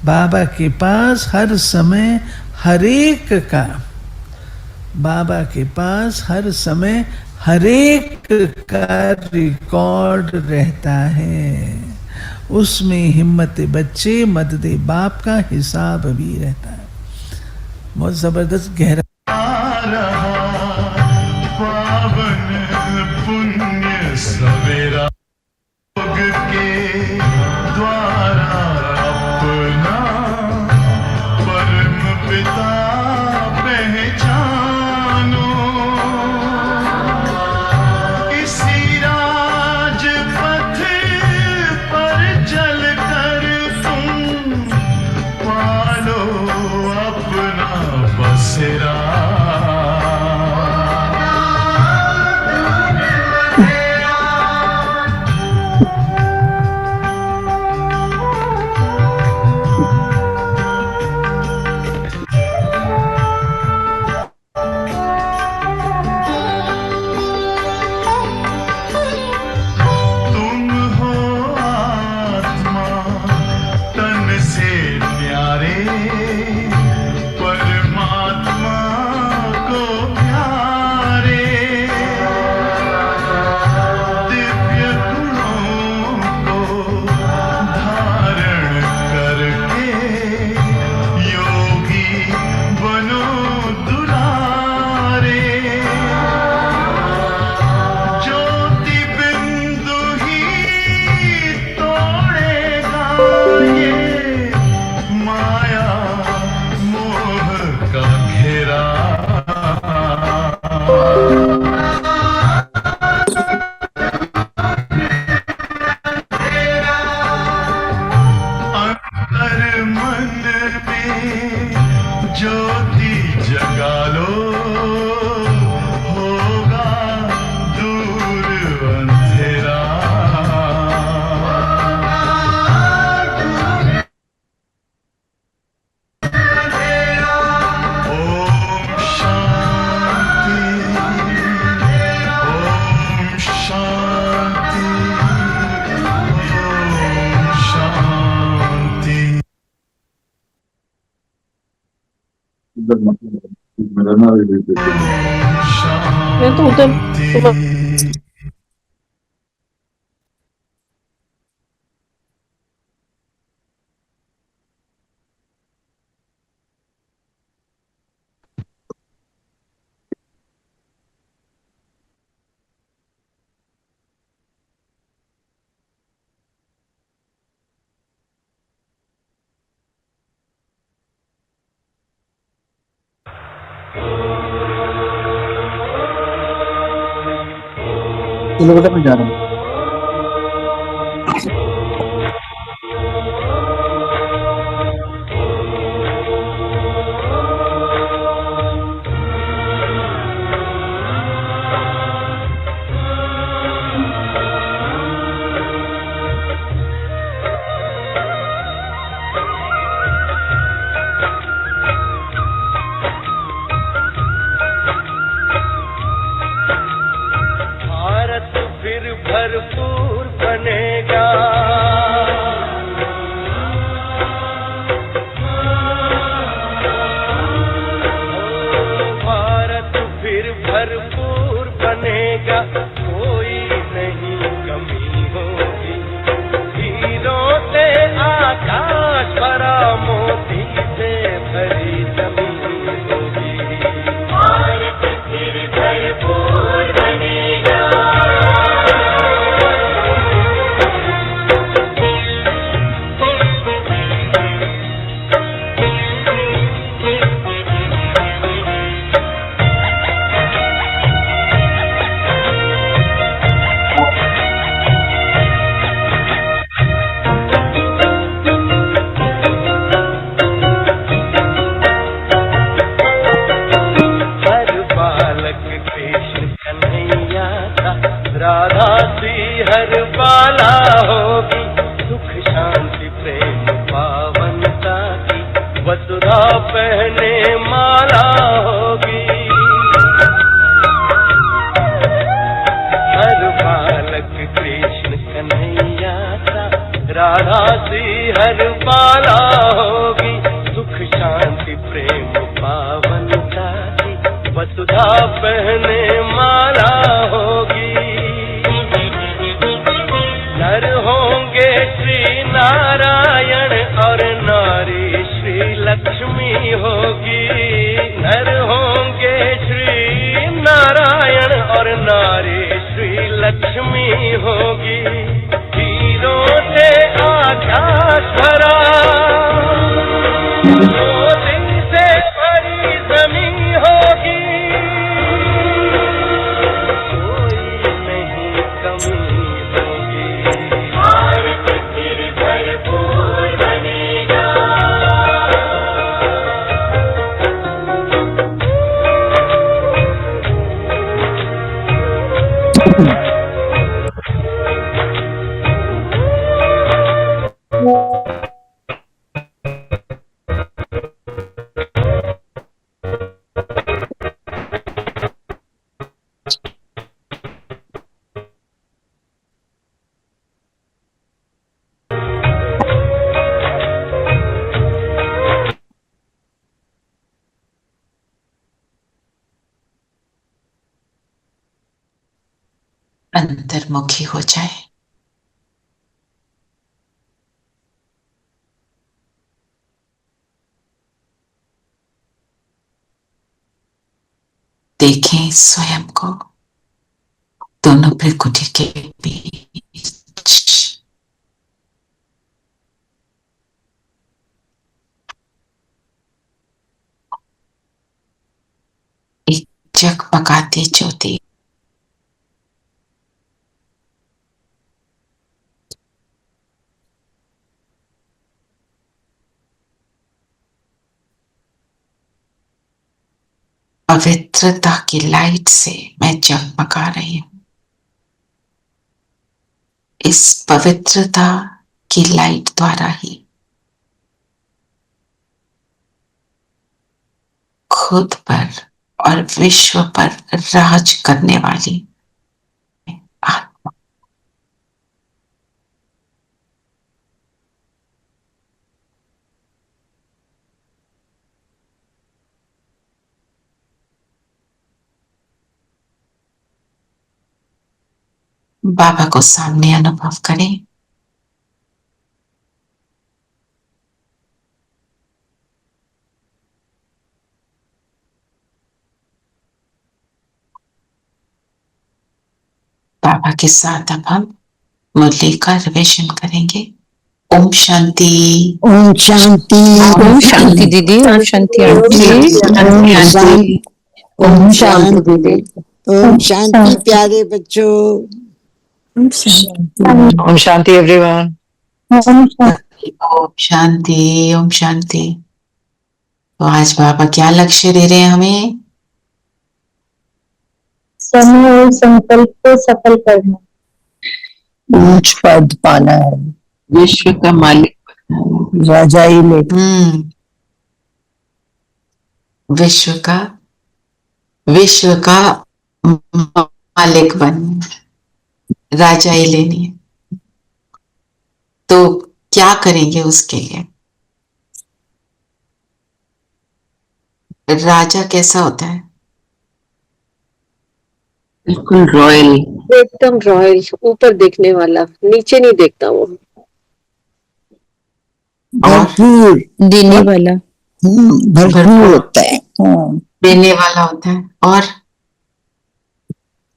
बाबा के पास हर समय हरेक का, बाबा के पास हर समय हरेक का रिकॉर्ड रहता है। उसमें हिम्मत बच्चे मत दे बाप का हिसाब भी रहता है। बहुत जबरदस्त गहरा पावन पुण्य सवेरा के द्वारा अपना परम पिता पहचानो। इसी राजपथ पर चल कर तुम पालो अपना बसेरा। मैं तो उधर बेटा मैं जा रहा हूँ। भारत फिर भर अंतर्मुखी हो जाए। देखें स्वयं को दोनों भ्रिकुटी के बीच। एक जगमगाती ज्योति पवित्रता की लाइट से मैं जगमगा रही हूं। इस पवित्रता की लाइट द्वारा ही खुद पर और विश्व पर राज करने वाली आत्मा। बाबा को सामने अनुभव करें। बाबा के साथ अब हम मुरली का रिविजन करेंगे। ओम शांति। ओम शांति। ओम शांति दीदी। ओम शांति आंटी। ओम शांति दीदी। ओम शांति प्यारे बच्चों। ओम शांति एवरीवन। ओम शांति। ओम शांति। तो आज बाबा क्या लक्ष्य दे रहे हैं हमें? समय और संकल्प को सफल करना, ऊंच पद पाना है, विश्व का मालिक, राजाई में विश्व का मालिक बन, राजाई लेनी है। तो क्या करेंगे उसके लिए? राजा कैसा होता है? बिल्कुल रॉयल, एकदम रॉयल, ऊपर देखने वाला, नीचे नहीं देखता वो। भरपूर देने वाला। भरपूर होता है। देने वाला होता है और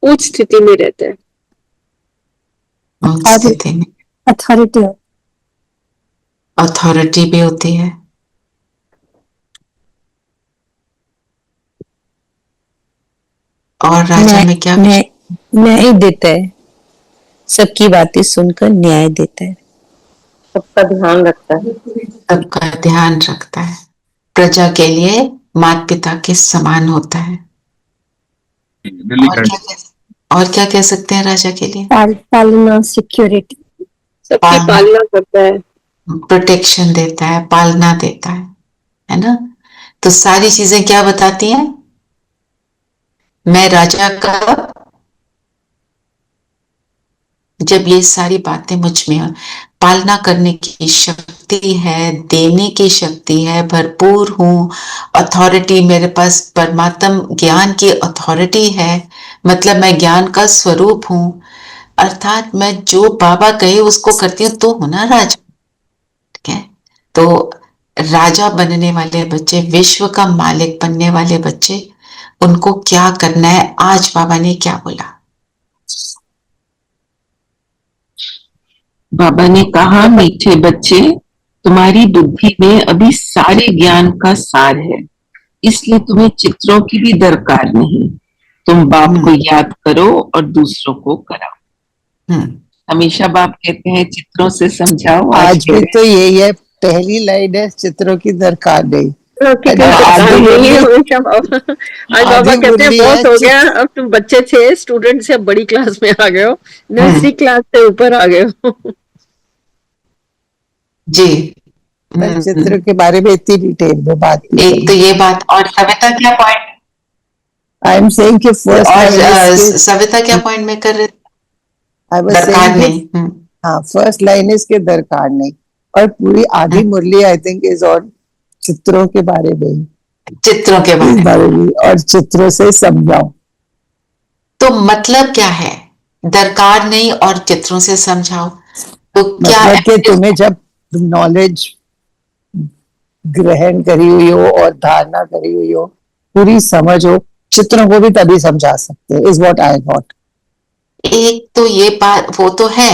उच्च स्थिति में रहता है। उस स्थिति में अथॉरिटी भी होती है। और राजा में क्या? न्याय देता है, सबकी बातें सुनकर न्याय देता है, सबका ध्यान रखता है। सबका ध्यान रखता है, प्रजा के लिए माता पिता के समान होता है। और क्या कह सकते हैं राजा के लिए? पालना, सिक्योरिटी, सबकी पालना करता है, प्रोटेक्शन देता है, पालना देता है ना? तो सारी चीजें क्या बताती हैं? मैं राजा का, जब ये सारी बातें मुझ में, पालना करने की शक्ति है, देने की शक्ति है, भरपूर हूं, अथॉरिटी मेरे पास, परमात्म ज्ञान की अथॉरिटी है, मतलब मैं ज्ञान का स्वरूप हूं, अर्थात मैं जो बाबा कहे उसको करती हूँ, तो हूं ना राजा। ठीक है? तो राजा बनने वाले बच्चे, विश्व का मालिक बनने वाले बच्चे, उनको क्या करना है? आज बाबा ने क्या बोला? बाबा ने कहा, मीठे बच्चे, तुम्हारी बुद्धि में अभी सारे ज्ञान का सार है, इसलिए तुम्हें चित्रों की भी दरकार नहीं। तुम बाप को याद करो और दूसरों को कराओ। हमेशा बाप कहते हैं चित्रों से समझाओ। आज भी तो यही है, पहली लाइन है, चित्रों की दरकार नहीं। आज बाबा कहते हैं बहुत हो गया, अब तुम बच्चे थे, स्टूडेंट से, अब बड़ी क्लास में आ गए हो, नर्सरी क्लास से ऊपर आ गए हो। जी, चित्र के बारे में इतनी डिटेल में बात की। एक तो ये बात, और सविता क्या पॉइंट? आई एम सेइंग कि फर्स्ट सविता क्या पॉइंट में कर रहे? दरकार नहीं। हाँ, फर्स्ट लाइन इसके दरकार नहीं, और पूरी आधी मुरली आई थिंक इज ऑन चित्रों के बारे में, चित्रों के बारे में, और चित्रों से समझाओ। तो मतलब क्या है? दरकार नहीं और चित्रों से समझाओ। तो क्या मतलब कि तुम्हें जब नॉलेज ग्रहण करी हुई हो और धारणा करी हुई हो, पूरी समझ हो, चित्रों को भी तभी समझा सकते हैं, इज व्हाट आई गॉट। एक तो ये बात वो तो है,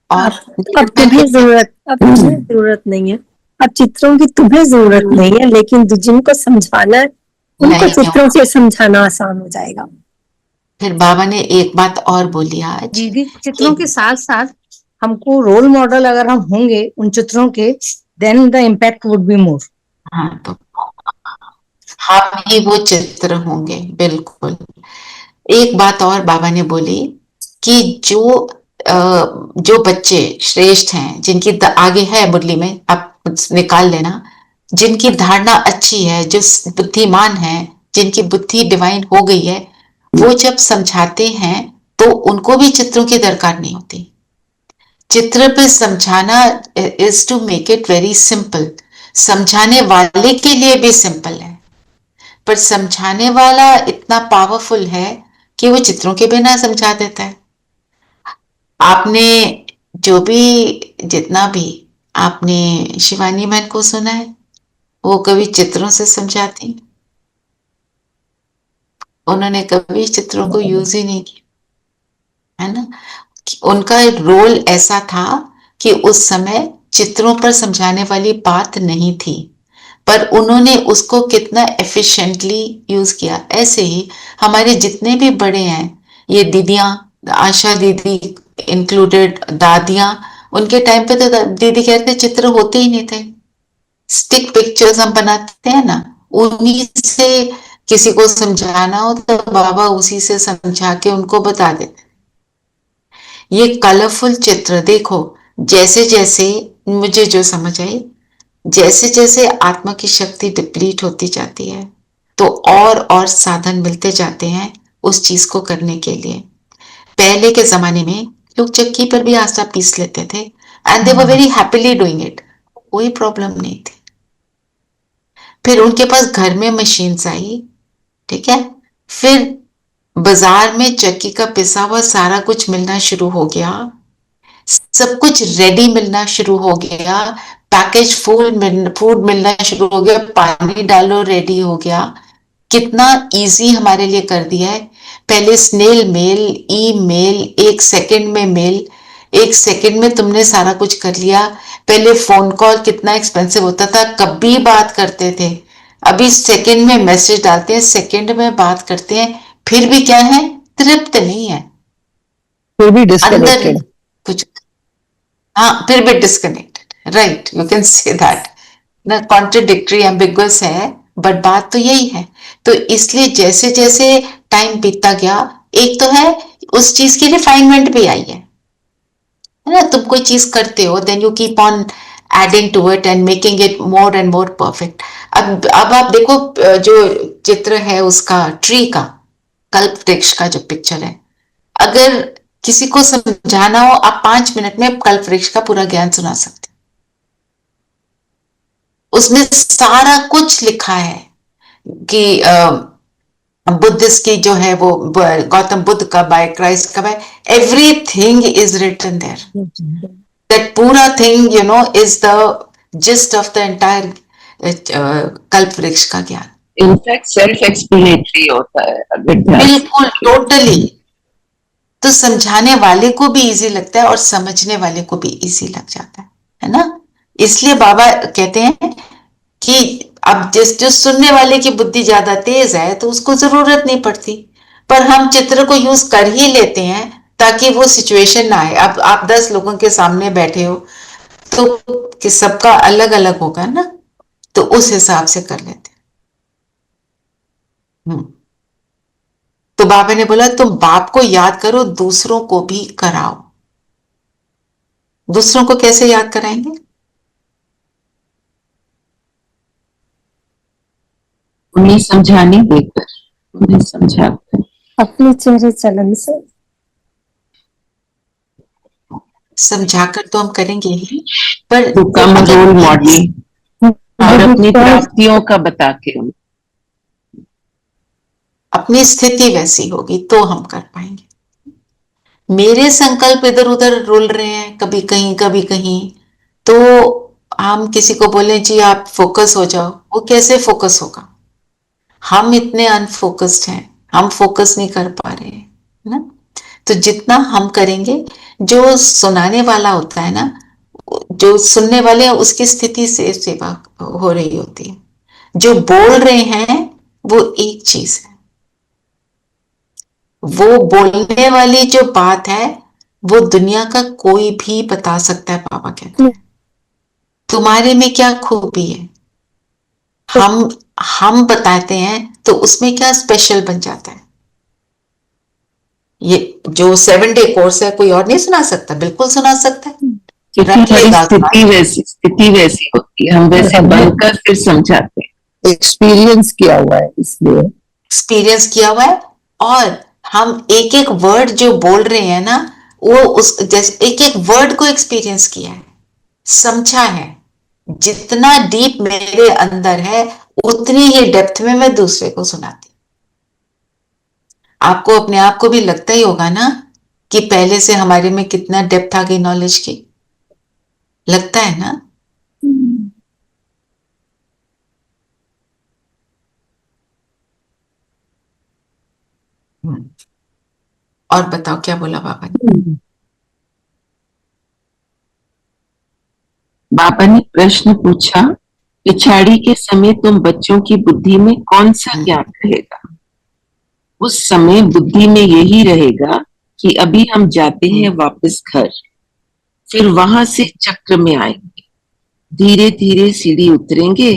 और अब तुम्हें जरूरत नहीं है। अब चित्रों की तुम्हें जरूरत नहीं है, लेकिन जिनको समझाना है उनको नहीं, चित्रों से समझाना आसान हो जाएगा। फिर बाबा ने एक बात और बोली आज, दीदी चित्रों के साथ साथ हमको रोल मॉडल अगर हम होंगे उन चित्रों के, then the impact would be more. हाँ, तो हम ही वो चित्र होंगे, बिल्कुल। एक बात और बाबा ने बोली कि जो बच्चे श्रेष्ठ हैं, जिनकी आगे है मुरली में, आप निकाल लेना, जिनकी धारणा अच्छी है, जो बुद्धिमान है, जिनकी बुद्धि डिवाइन हो गई है, वो जब समझाते हैं तो उनको भी चित्रों की दरकार नहीं होती। चित्र पे समझाना is to make it very simple. समझाने वाले के लिए भी सिंपल है, पर समझाने वाला इतना पावरफुल है कि वो चित्रों के बिना समझा देता है। आपने जो भी जितना भी आपने शिवानी मैन को सुना है, वो कभी चित्रों से समझाती, उन्होंने कभी चित्रों को यूज ही नहीं किया, है ना। उनका रोल ऐसा था कि उस समय चित्रों पर समझाने वाली बात नहीं थी, पर उन्होंने उसको कितना एफिशिएंटली यूज किया। ऐसे ही हमारे जितने भी बड़े हैं, ये दीदियां, आशा दीदी इंक्लूडेड, दादियां, उनके टाइम पे तो दीदी कहते चित्र होते ही नहीं थे। स्टिक पिक्चर्स हम बनाते हैं ना, उन्हीं से किसी को समझाना हो तो बाबा उसी से समझा के उनको बता देते। ये कलरफुल चित्र देखो, जैसे जैसे मुझे जो समझ आई, जैसे जैसे आत्मा की शक्ति डिप्लीट होती जाती है तो और साधन मिलते जाते हैं उस चीज को करने के लिए। पहले के जमाने में लोग चक्की पर भी आटा पीस लेते थे and they were very happily doing it, कोई प्रॉब्लम नहीं थी। फिर उनके पास घर में मशीन्स आई, ठीक है, फिर बाजार में चक्की का पिसा हुआ सारा कुछ मिलना शुरू हो गया, सब कुछ रेडी मिलना शुरू हो गया, पैकेज फूड मिलना शुरू हो गया, पानी डालो रेडी हो गया। कितना इजी हमारे लिए कर दिया है। पहले स्नेल मेल, ईमेल, 1 सेकंड में मेल, 1 सेकंड में तुमने सारा कुछ कर लिया। पहले फोन कॉल कितना एक्सपेंसिव होता था, कभी बात करते थे। अभी सेकंड में मैसेज डालते हैं, सेकंड में बात करते हैं, फिर भी क्या है, तृप्त नहीं है, फिर भी अंदर डिस्कनेक्टेड कुछ, हाँ, फिर भी disconnected, right, you can say that ना, कॉन्ट्रडिक्टरी एम्बिगुअस है, बट बात तो यही है। तो इसलिए जैसे जैसे टाइम बीतता गया, एक तो है उस चीज की रिफाइनमेंट भी आई है ना। तुम कोई चीज करते हो, then you keep on adding to it and making it more and more perfect. अब आप देखो, जो चित्र है उसका ट्री का, कल्प वृक्ष का जो पिक्चर है, अगर किसी को समझाना हो, आप 5 मिनट में कल्प वृक्ष का पूरा ज्ञान सुना सकते। उसमें सारा कुछ लिखा है कि बुद्धिस्ट की जो है वो गौतम बुद्ध का क्राइस्ट का everything is written there. That पूरा thing is the gist of the entire kalpa vriksha का ज्ञान। इनफैक्ट सेल्फ एक्सप्लेनेटरी होता है, बिल्कुल, टोटली। तो समझाने वाले को भी इजी लगता है और समझने वाले को भी इजी लग जाता है ना। इसलिए बाबा कहते हैं कि अब जो सुनने वाले की बुद्धि ज्यादा तेज है तो उसको जरूरत नहीं पड़ती, पर हम चित्र को यूज कर ही लेते हैं ताकि वो सिचुएशन ना आए। अब आप 10 लोगों के सामने बैठे हो तो कि सबका अलग अलग होगा ना, तो उस हिसाब से कर लेते हैं। तो बाबा ने बोला तुम बाप को याद करो, दूसरों को भी कराओ। दूसरों को कैसे याद कराएंगे? उन्हें समझाने देकर, उन्हें समझाकर, अपने चेहरे चलन से। समझाकर तो हम करेंगे ही, पर कम रोल मॉडल और अपनी प्राप्तियों का बता के अपनी स्थिति वैसी होगी तो हम कर पाएंगे। मेरे संकल्प इधर उधर रुल रहे हैं, कभी कहीं, तो हम किसी को बोले जी आप फोकस हो जाओ, वो कैसे फोकस होगा? हम इतने अनफोकस्ड हैं, हम फोकस नहीं कर पा रहे हैं, है ना? तो जितना हम करेंगे, जो सुनाने वाला होता है ना, जो सुनने वाले हैं उसकी स्थिति से सेवा हो रही होती है। जो बोल रहे हैं वो एक चीज है, वो बोलने वाली जो बात है वो दुनिया का कोई भी बता सकता है। बाबा कहते हैं तुम्हारे में क्या खूबी है, हम बताते हैं तो उसमें क्या स्पेशल बन जाता है। ये जो 7 डे कोर्स है कोई और नहीं सुना सकता, बिल्कुल सुना सकता है। स्थिति वैसी होती है, हम वैसे बनकर फिर समझाते हैं। एक्सपीरियंस किया हुआ है, इसलिए एक्सपीरियंस किया हुआ है। और हम एक एक वर्ड जो बोल रहे हैं ना, वो उस जैसे एक एक वर्ड को एक्सपीरियंस किया है, समझा है। जितना डीप मेरे अंदर है उतनी ही डेप्थ में मैं दूसरे को सुनाती। आपको अपने आप को भी लगता ही होगा ना कि पहले से हमारे में कितना डेप्थ आ गई नॉलेज की, लगता है ना? और बताओ क्या बोला बाबा ने? बाबा ने प्रश्न पूछा, पिछाड़ी के समय तुम बच्चों की बुद्धि में कौन सा ज्ञान रहेगा? उस समय बुद्धि में यही रहेगा कि अभी हम जाते हैं वापस घर, फिर वहां से चक्र में आएंगे, धीरे धीरे सीढ़ी उतरेंगे,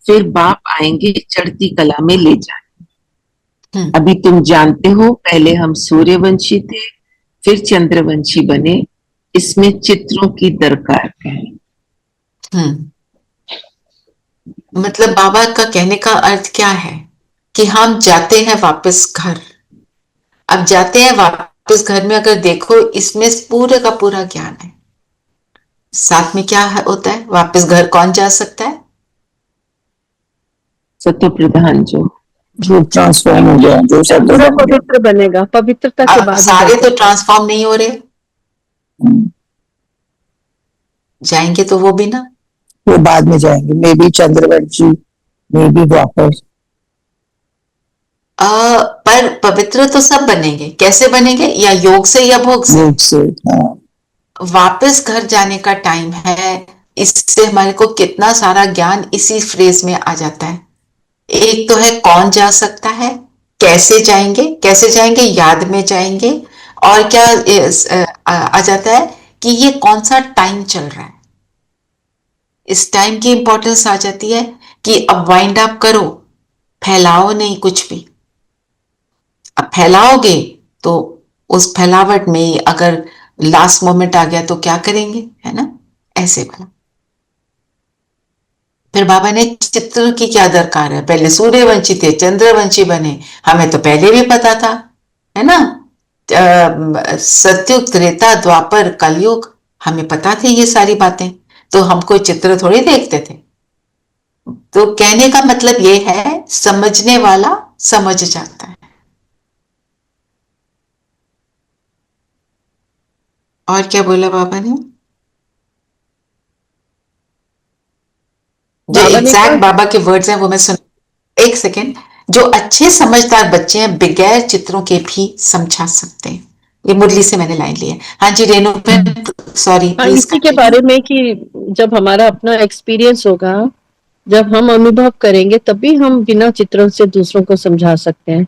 फिर बाप आएंगे चढ़ती कला में ले जाएंगे। अभी तुम जानते हो पहले हम सूर्यवंशी थे, फिर चंद्रवंशी बने, इसमें चित्रों की दरकार है। मतलब बाबा का कहने का अर्थ क्या है कि हम जाते हैं वापस घर। अब जाते हैं वापस घर में अगर देखो, इसमें पूरे का पूरा ज्ञान है। साथ में क्या होता है? वापस घर कौन जा सकता है? सत्य प्रधान जो ट्रांसफॉर्म हो गया, जो सब पवित्र बनेगा, पवित्रता के बाद सारे तो ट्रांसफॉर्म नहीं हो रहे, जाएंगे तो वो भी ना, वो बाद में जाएंगे, may be Chandravanshi, may be वापस। पर पवित्र तो सब बनेंगे। कैसे बनेंगे? या योग से या भोग से। योग से, हाँ। वापस घर जाने का टाइम है, इससे हमारे को कितना सारा ज्ञान इसी फ्रेज में आ जाता है। एक तो है कौन जा सकता है, कैसे जाएंगे, कैसे जाएंगे, याद में जाएंगे, और क्या आ जाता है कि ये कौन सा टाइम चल रहा है। इस टाइम की इंपॉर्टेंस आ जाती है कि अब वाइंड अप करो, फैलाओ नहीं कुछ भी। अब फैलाओगे तो उस फैलावट में अगर लास्ट मोमेंट आ गया तो क्या करेंगे, है ना? ऐसे वाला। फिर बाबा ने चित्र की क्या दरकार है, पहले सूर्यवंशी थे चंद्रवंशी बने, हमें तो पहले भी पता था, है ना? सतयुग त्रेता द्वापर कलयुग, हमें पता थे ये सारी बातें, तो हम कोई चित्र थोड़ी देखते थे। तो कहने का मतलब ये है समझने वाला समझ जाता है। और क्या बोला बाबा ने? जो एग्जैक्ट बाबा के वर्ड्स हैं वो मैं सुन, एक सेकेंड। जो अच्छे समझदार बच्चे हैं बगैर चित्रों के भी समझा सकते हैं। ये मुरली से मैंने लाइन ली है। हाँ जी रेणु, सॉरी प्लीज। इसी के बारे में कि जब हमारा अपना एक्सपीरियंस होगा, जब हम अनुभव करेंगे, तभी हम बिना चित्रों से दूसरों को समझा सकते हैं।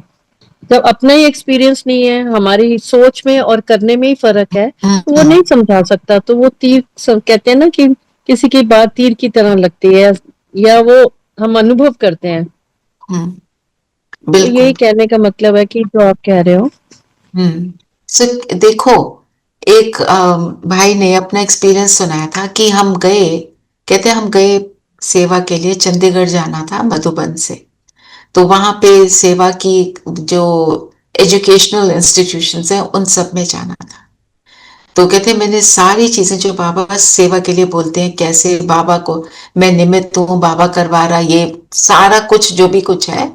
जब अपना ही एक्सपीरियंस नहीं है, हमारी सोच में और करने में ही फर्क है, तो वो नहीं समझा सकता। तो वो तीर कहते हैं ना कि किसी की बात तीर की तरह लगती है, या वो हम अनुभव करते हैं। तो यही कहने का मतलब है कि जो आप कह रहे हो। देखो, एक भाई ने अपना एक्सपीरियंस सुनाया था कि हम गए, कहते हम गए सेवा के लिए, चंडीगढ़ जाना था मधुबन से। तो वहां पे सेवा की जो एजुकेशनल इंस्टीट्यूशंस हैं उन सब में जाना था। तो कहते मैंने सारी चीजें जो बाबा सेवा के लिए बोलते हैं, कैसे बाबा को मैं निमित्त हूँ, बाबा करवा रहा, ये सारा कुछ जो भी कुछ है,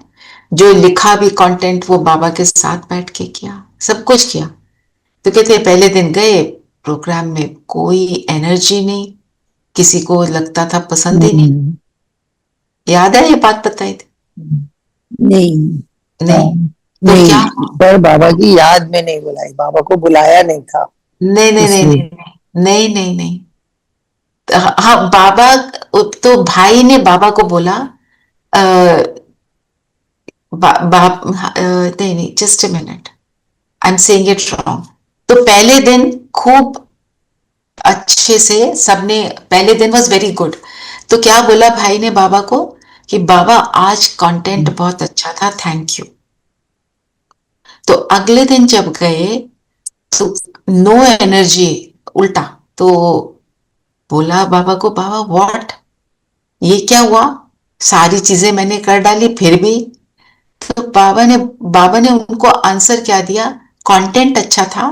जो लिखा भी कंटेंट, वो बाबा के साथ बैठ के किया, सब कुछ किया। तो कहते हैं पहले दिन गए प्रोग्राम में कोई एनर्जी नहीं, किसी को लगता था पसंद ही नहीं। याद है ये बात बताई थी? नहीं नहीं तो नहीं, क्या? पर बाबा की याद में नहीं बुलाई, बाबा को बुलाया नहीं था। नहीं नहीं नहीं इसलिए। नहीं नहीं नहीं नहीं। हाँ बाबा, तो भाई ने बाबा को बोला नहीं नहीं, just a minute, I am saying it wrong. तो पहले दिन खूब अच्छे से सबने, पहले दिन वाज वेरी गुड। तो क्या बोला भाई ने बाबा को कि बाबा आज कंटेंट बहुत अच्छा था, थैंक यू। तो अगले दिन जब गए तो नो एनर्जी, उल्टा। तो बोला बाबा को, बाबा व्हाट, ये क्या हुआ, सारी चीजें मैंने कर डाली फिर भी। तो बाबा ने उनको आंसर क्या दिया, कंटेंट अच्छा था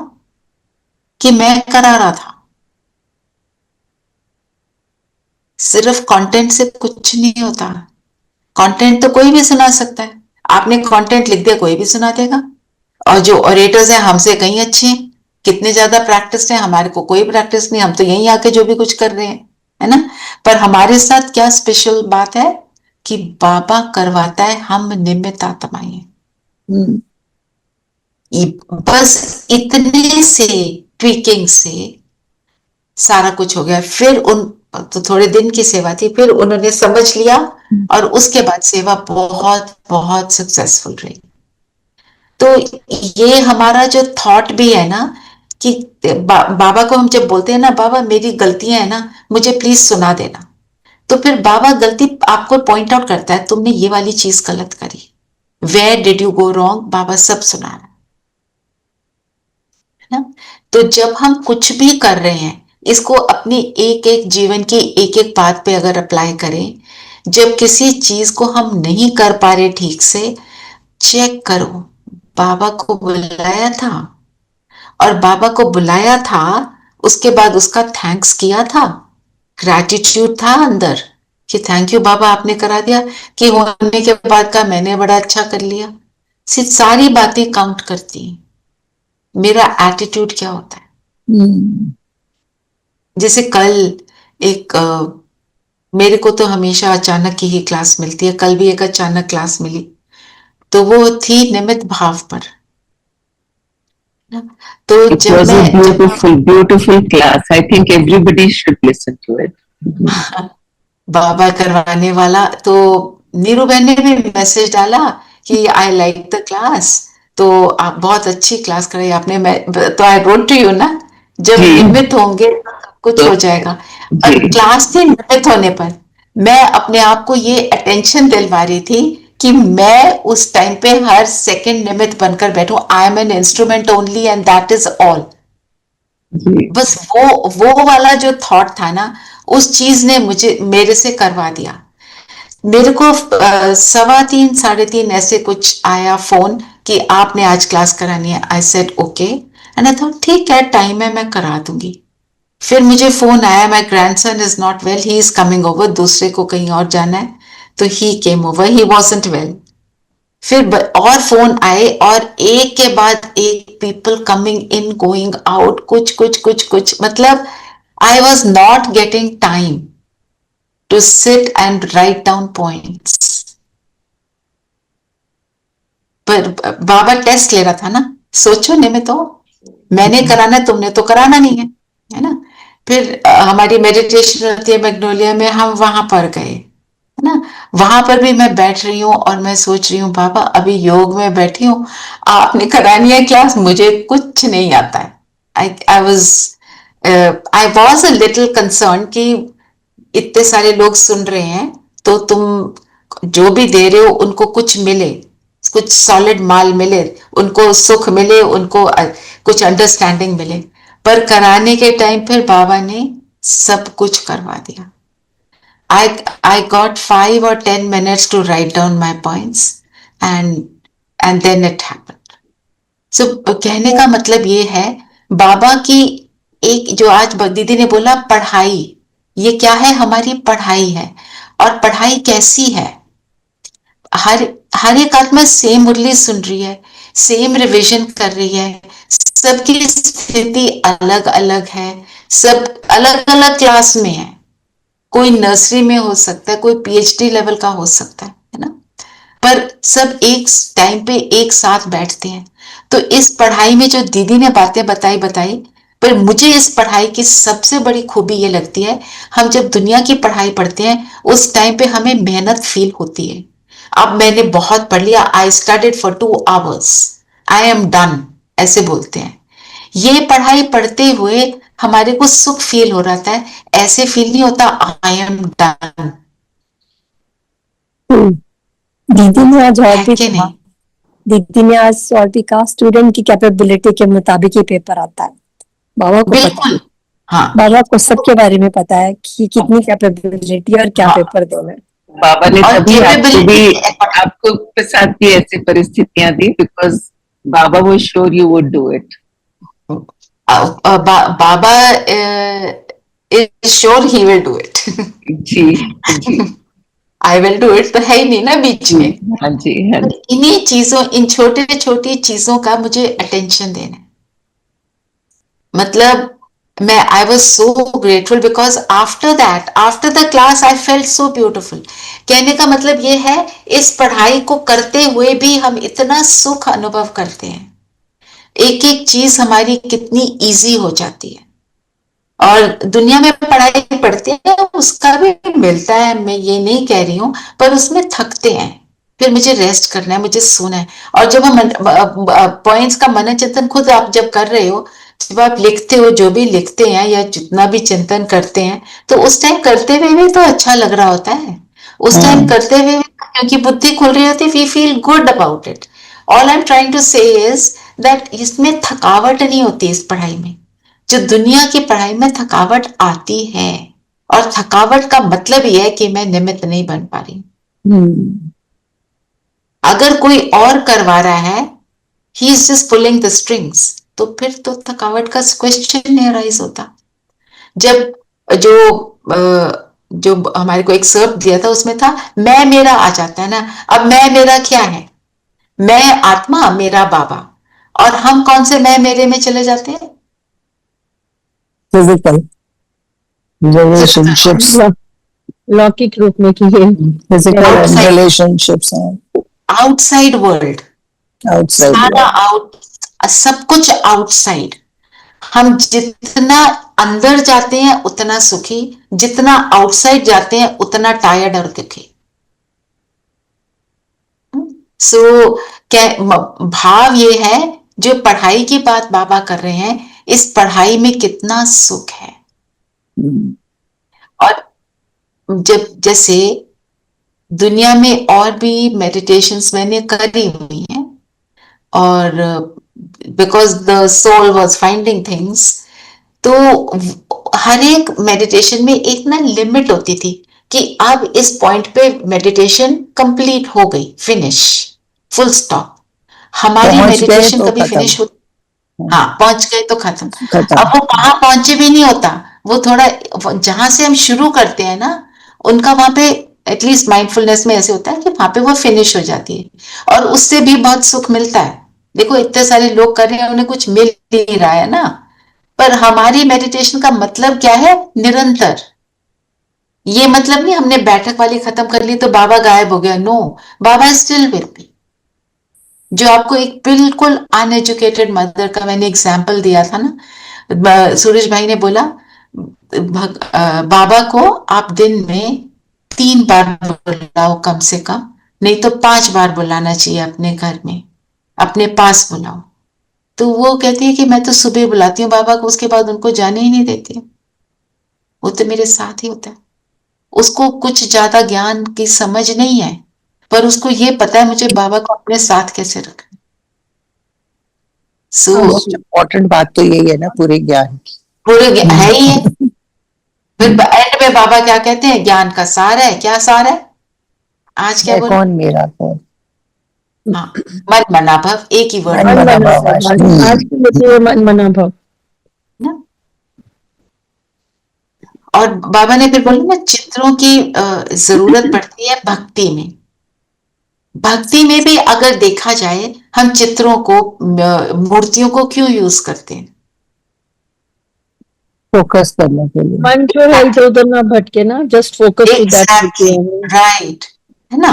कि मैं करा रहा था। सिर्फ कंटेंट से कुछ नहीं होता। कंटेंट तो कोई भी सुना सकता है, आपने कंटेंट लिख दिया कोई भी सुना देगा। और जो ऑरेटर्स हैं हमसे कहीं अच्छे हैं, कितने ज्यादा प्रैक्टिस है, हमारे को कोई प्रैक्टिस नहीं, हम तो यहीं आके जो भी कुछ कर रहे हैं, है ना। पर हमारे साथ क्या स्पेशल बात है कि बाबा करवाता है, हम निमित्त आत्माएं हैं। बस इतने से ट्वीकिंग से सारा कुछ हो गया। फिर उन तो थोड़े दिन की सेवा थी, फिर उन्होंने समझ लिया और उसके बाद सेवा बहुत बहुत सक्सेसफुल रही। तो ये हमारा जो थॉट भी है ना कि बाबा को हम जब बोलते हैं ना, बाबा मेरी गलतियां है ना, मुझे प्लीज सुना देना, तो फिर बाबा गलती आपको पॉइंट आउट करता है, तुमने ये वाली चीज गलत करी, where did you go wrong, बाबा सब सुना रहा है ना। तो जब हम कुछ भी कर रहे हैं, इसको अपनी एक एक जीवन की एक एक बात पे अगर अप्लाई करें, जब किसी चीज को हम नहीं कर पा रहे ठीक से, चेक करो बाबा को बुलाया था, और बाबा को बुलाया था उसके बाद उसका थैंक्स किया था, ग्रैटिट्यूड था अंदर कि थैंक यू बाबा आपने करा दिया, कि होने के बाद का मैंने बड़ा अच्छा कर लिया। सिर्फ सारी बातें काउंट करती हैं, मेरा एटीट्यूड क्या होता है। जैसे कल एक मेरे को तो हमेशा अचानक की ही क्लास मिलती है, कल भी एक अचानक क्लास मिली, तो वो थी निमित्त भाव पर। तो It was a beautiful class. I think everybody should listen to it. बाबा करवाने वाला, तो नीरू बहन ने भी मैसेज डाला कि आई लाइक द क्लास, तो आप बहुत अच्छी क्लास कराई आपने। मैं तो आई रोट टू यू ना, जब निमित्त होंगे कुछ हो जाएगा। और क्लास थी निमित्त होने पर, मैं अपने आप को ये अटेंशन दिलवा रही थी कि मैं उस टाइम पे हर सेकंड निमित्त बनकर बैठूं। I am an instrument only and that is all. बस वो वाला जो थॉट था ना, उस चीज ने मुझे मेरे से करवा दिया। मेरे को 3:15 3:30 ऐसे कुछ आया फोन कि आपने आज क्लास करानी है। I said okay, and I thought ठीक है टाइम है मैं करा दूंगी। फिर मुझे फोन आया, my grandson is not well, he is coming over, दूसरे को कहीं और जाना है, तो he came over, he wasn't well. फिर और फोन आए, और एक के बाद एक people coming in going out, कुछ मतलब I was not getting time to sit and write down points. पर बाबा टेस्ट ले रहा था ना, सोचो निमित्त तो मैंने कराना, तुमने तो कराना नहीं है ना। फिर हमारी मेडिटेशन होती है मैग्नोलिया में, हम वहां पर गए, है ना। वहां पर भी मैं बैठ रही हूँ और मैं सोच रही हूँ बाबा अभी योग में बैठी हूँ, आपने करानी है क्लास, मुझे कुछ नहीं आता है। I was a little concern कि इतने सारे लोग सुन रहे हैं, तो तुम जो भी दे रहे हो उनको कुछ मिले, कुछ सॉलिड माल मिले, उनको सुख मिले, उनको कुछ अंडरस्टैंडिंग मिले। पर कराने के टाइम फिर बाबा ने सब कुछ करवा दिया। I got 5 or 10 minutes to write down my points, and then it happened. So कहने का मतलब ये है, बाबा की एक जो आज दीदी ने बोला पढ़ाई, ये क्या है, हमारी पढ़ाई है। और पढ़ाई कैसी है, हर एक आत्मा सेम मुरली सुन रही है, सेम रिवीजन कर रही है, सबकी स्थिति अलग अलग है, सब अलग अलग क्लास में है, कोई नर्सरी में हो सकता है, कोई पीएचडी लेवल का हो सकता है ना, पर सब एक टाइम पे एक साथ बैठते हैं। तो इस पढ़ाई में जो दीदी ने बातें बताई, पर मुझे इस पढ़ाई की सबसे बड़ी खूबी ये लगती है, हम जब दुनिया की पढ़ाई पढ़ते हैं उस टाइम पे हमें मेहनत फील होती है। अब मैंने बहुत पढ़ लिया, I studied for 2 hours, I am done, ऐसे बोलते हैं। ये पढ़ाई पढ़ते हुए हमारे को सुख फील हो रहा था, ऐसे फील नहीं होता आई एम डन। दीदी ने आज और है भी कि कहा, नहीं? दीदी ने आज और भी कहा स्टूडेंट की कैपेबिलिटी के मुताबिक ही पेपर आता है। बाबा को पता है, बिल्कुल, हाँ बाबा को सबके बारे में पता है कि कितनी कैपेबिलिटी और क्या हाँ। पेपर देना है। बाबा ने और तभी आपको भी capability- आपके साथ भी ऐसी परिस्थितियां दी, बिकॉज बाबा वो sure you would do it. बाबा is sure he will do it. जी जी आई विल डू इट तो है ही नहीं ना बीच में। हाँ जी हाँ जी। इन्हीं चीजों, इन छोटे छोटी चीजों का मुझे अटेंशन देना है। मतलब मैं I was so grateful because after that, after the class I felt so beautiful. कहने का मतलब ये है, इस पढ़ाई को करते हुए भी हम इतना सुख अनुभव करते हैं, एक एक चीज हमारी कितनी इजी हो जाती है। और दुनिया में पढ़ाई पढ़ते हैं उसका भी मिलता है, मैं ये नहीं कह रही हूं, पर उसमें थकते हैं, फिर मुझे रेस्ट करना है, मुझे सोना है। और जब हम पॉइंट्स का मनन चिंतन खुद आप जब कर रहे हो, जब आप लिखते हो, जो भी लिखते हैं या जितना भी चिंतन करते हैं, तो उस टाइम करते हुए भी तो अच्छा लग रहा होता है। उस टाइम करते हुए भी, क्योंकि बुद्धि खुल रही होती है, we feel good about it. All I am trying to say is that इसमें थकावट नहीं होती इस पढ़ाई में। जो दुनिया की पढ़ाई में थकावट आती है, और थकावट का मतलब यह है कि मैं निमित्त नहीं बन पा रही। अगर कोई और करवा रहा है, he is just pulling the strings, तो फिर तो थकावट का क्वेश्चन नहीं राइज होता। जब जो हमारे को एक सर्व दिया था उसमें था मैं मेरा आ जाता है ना। अब मैं मेरा क्या है? मैं आत्मा, मेरा बाबा, और हम कौन से मैं मेरे में चले जाते हैं? फिजिकल रिलेशनशिप्स, लौकिक रूप में किए physical relationships, outside world, outside सारा आउट, सब कुछ आउटसाइड। हम जितना अंदर जाते हैं उतना सुखी, जितना आउटसाइड जाते हैं उतना टायर्ड और दुखी। सो भाव ये है, जो पढ़ाई की बात बाबा कर रहे हैं, इस पढ़ाई में कितना सुख है। और जब जैसे दुनिया में और भी मेडिटेशंस मैंने करी हुई हैं, और because the soul was finding things, तो हर एक मेडिटेशन में एक ना लिमिट होती थी कि अब इस पॉइंट पे मेडिटेशन कंप्लीट हो गई, फिनिश, फुल स्टॉप। हमारी मेडिटेशन कभी फिनिश होती, हाँ पहुंच गए तो खत्म। अब वो वहां पहुंचे भी नहीं होता, वो थोड़ा जहां से हम शुरू करते हैं ना, उनका वहां पे एटलीस्ट माइंडफुलनेस में ऐसे होता है कि वहां पे वो फिनिश हो जाती है, और उससे भी बहुत सुख मिलता है। देखो इतने सारे लोग कर रहे हैं, उन्हें कुछ मिल नहीं रहा है ना, पर हमारी मेडिटेशन का मतलब क्या है? निरंतर। ये मतलब नहीं हमने बैठक वाली खत्म कर ली तो बाबा गायब हो गया, नो, बाबा स्टिल विद मी। जो आपको एक बिल्कुल अनएजुकेटेड मदर का मैंने एग्जाम्पल दिया था ना, सूरज भाई ने बोला बाबा को आप दिन में 3 बार बुलाओ कम से कम, नहीं तो 5 बार बुलाना चाहिए अपने घर में, अपने पास बुलाओ। तो वो कहती है कि मैं तो सुबह बुलाती हूँ बाबा को, उसके बाद उनको जाने ही नहीं देती, वो तो मेरे साथ ही होता है। उसको कुछ ज्यादा ज्ञान की समझ नहीं है, पर उसको ये पता है मुझे बाबा को अपने साथ कैसे रखना। मोस्ट इम्पोर्टेंट बात तो यही है ना, पूरे ज्ञान की, पूरे है ही है। फिर एंड में बाबा क्या कहते हैं? ज्ञान का सार है। क्या सार है? आज क्या बोला? कौन मेरा कौन, हाँ, मन मना भव, एक ही वर्ड, आज की लिए मन मना भव। और बाबा ने फिर बोला ना, चित्रों की जरूरत पड़ती है भक्ति में। भक्ति में भी अगर देखा जाए, हम चित्रों को, मूर्तियों को क्यों यूज करते हैं? फोकस करने के लिए। मन जो है इधर उधर ना भटके ना, just focus to that. Right, है ना?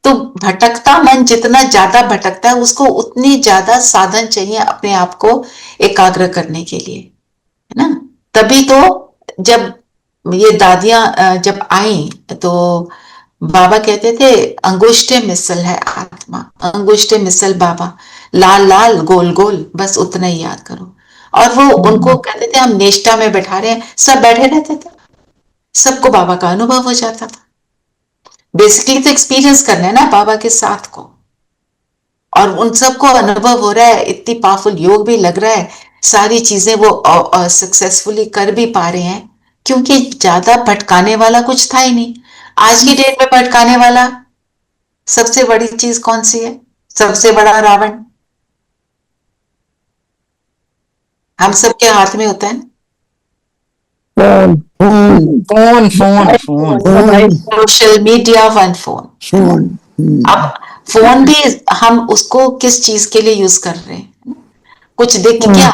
तो भटकता मन जितना ज्यादा भटकता है, उसको उतनी ज्यादा साधन चाहिए अपने आप को एकाग्र करने के लिए, है ना? तभी तो जब ये दादियां जब आई तो बाबा कहते थे, अंगुष्ठे मिसल है आत्मा, अंगुष्ठे मिसल बाबा, लाल लाल गोल गोल, बस उतना ही याद करो। और वो उनको कहते थे हम निष्ठा में बैठा रहे हैं, सब बैठे रहते थे, सबको बाबा का अनुभव हो जाता था। बेसिकली तो एक्सपीरियंस करना है ना बाबा के साथ को, और उन सबको अनुभव हो रहा है, इतनी पावरफुल योग भी लग रहा है, सारी चीजें वो सक्सेसफुली कर भी पा रहे हैं, क्योंकि ज्यादा भटकाने वाला कुछ था ही नहीं। आज की डेट में भटकाने वाला सबसे बड़ी चीज कौन सी है? सबसे बड़ा रावण हम सबके हाथ में होता है ना, phone phone phone social media, one phone. अब फोन भी हम उसको किस चीज के लिए यूज कर रहे हैं? कुछ देख के क्या,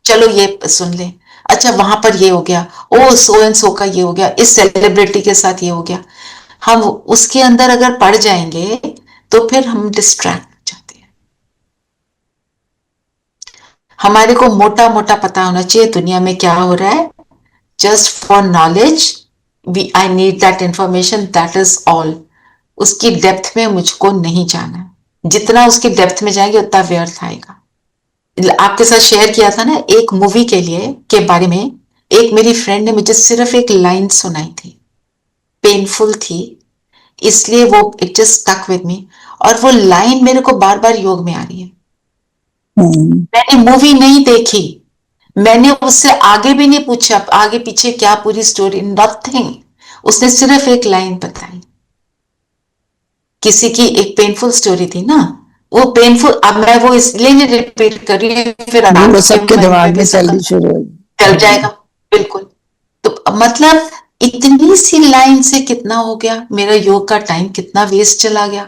चलो ये सुन ले, अच्छा वहां पर ये हो गया, ओ सो एंड सो का ये हो गया, इस सेलिब्रिटी के साथ ये हो गया। हम उसके अंदर अगर पड़ जाएंगे तो फिर हम डिस्ट्रैक्ट हो जाते हैं। हमारे को मोटा मोटा पता होना चाहिए दुनिया में क्या हो रहा है, just for knowledge, I need that information, that is all. उसकी डेप्थ में मुझको नहीं जाना, जितना उसकी डेप्थ में जाएंगे उतना व्यर्थ आएगा। आपके साथ शेयर किया था ना एक मूवी के लिए के बारे में, एक मेरी फ्रेंड ने मुझे सिर्फ एक लाइन सुनाई थी, पेनफुल थी, इसलिए वो it just stuck with me, और वो लाइन मेरे को बार बार योग में आ रही है। मैंने मूवी नहीं देखी, मैंने उससे आगे भी नहीं पूछा आगे पीछे क्या पूरी स्टोरी, नथिंग, उसने सिर्फ एक लाइन बताई। किसी की एक पेनफुल स्टोरी थी ना, वो पेनफुल, अब मैं वो इसलिए नहीं रिपीट कर रही हूँ, फिर वो सबके दिमाग में चलनी शुरू हो चल जाएगा। बिल्कुल, तो मतलब इतनी सी लाइन से कितना हो गया, मेरा योग का टाइम कितना वेस्ट चला गया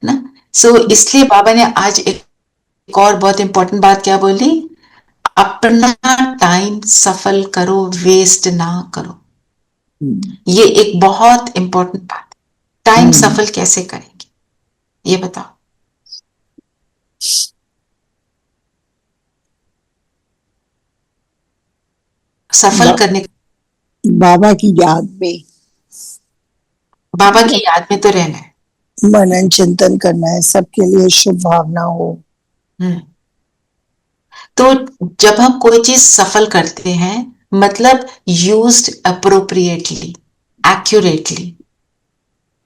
ना। सो इसलिए बाबा ने आज एक और बहुत इंपॉर्टेंट बात क्या बोली, अपना टाइम सफल करो, वेस्ट ना करो। ये एक बहुत इंपॉर्टेंट बात है। टाइम सफल कैसे करेंगे ये बताओ? सफल करने, बाबा की याद में, बाबा की याद में तो रहना है, मनन चिंतन करना है, सबके लिए शुभ भावना हो। तो जब हम कोई चीज सफल करते हैं, मतलब यूज्ड अप्रोप्रिएटली, एक्यूरेटली,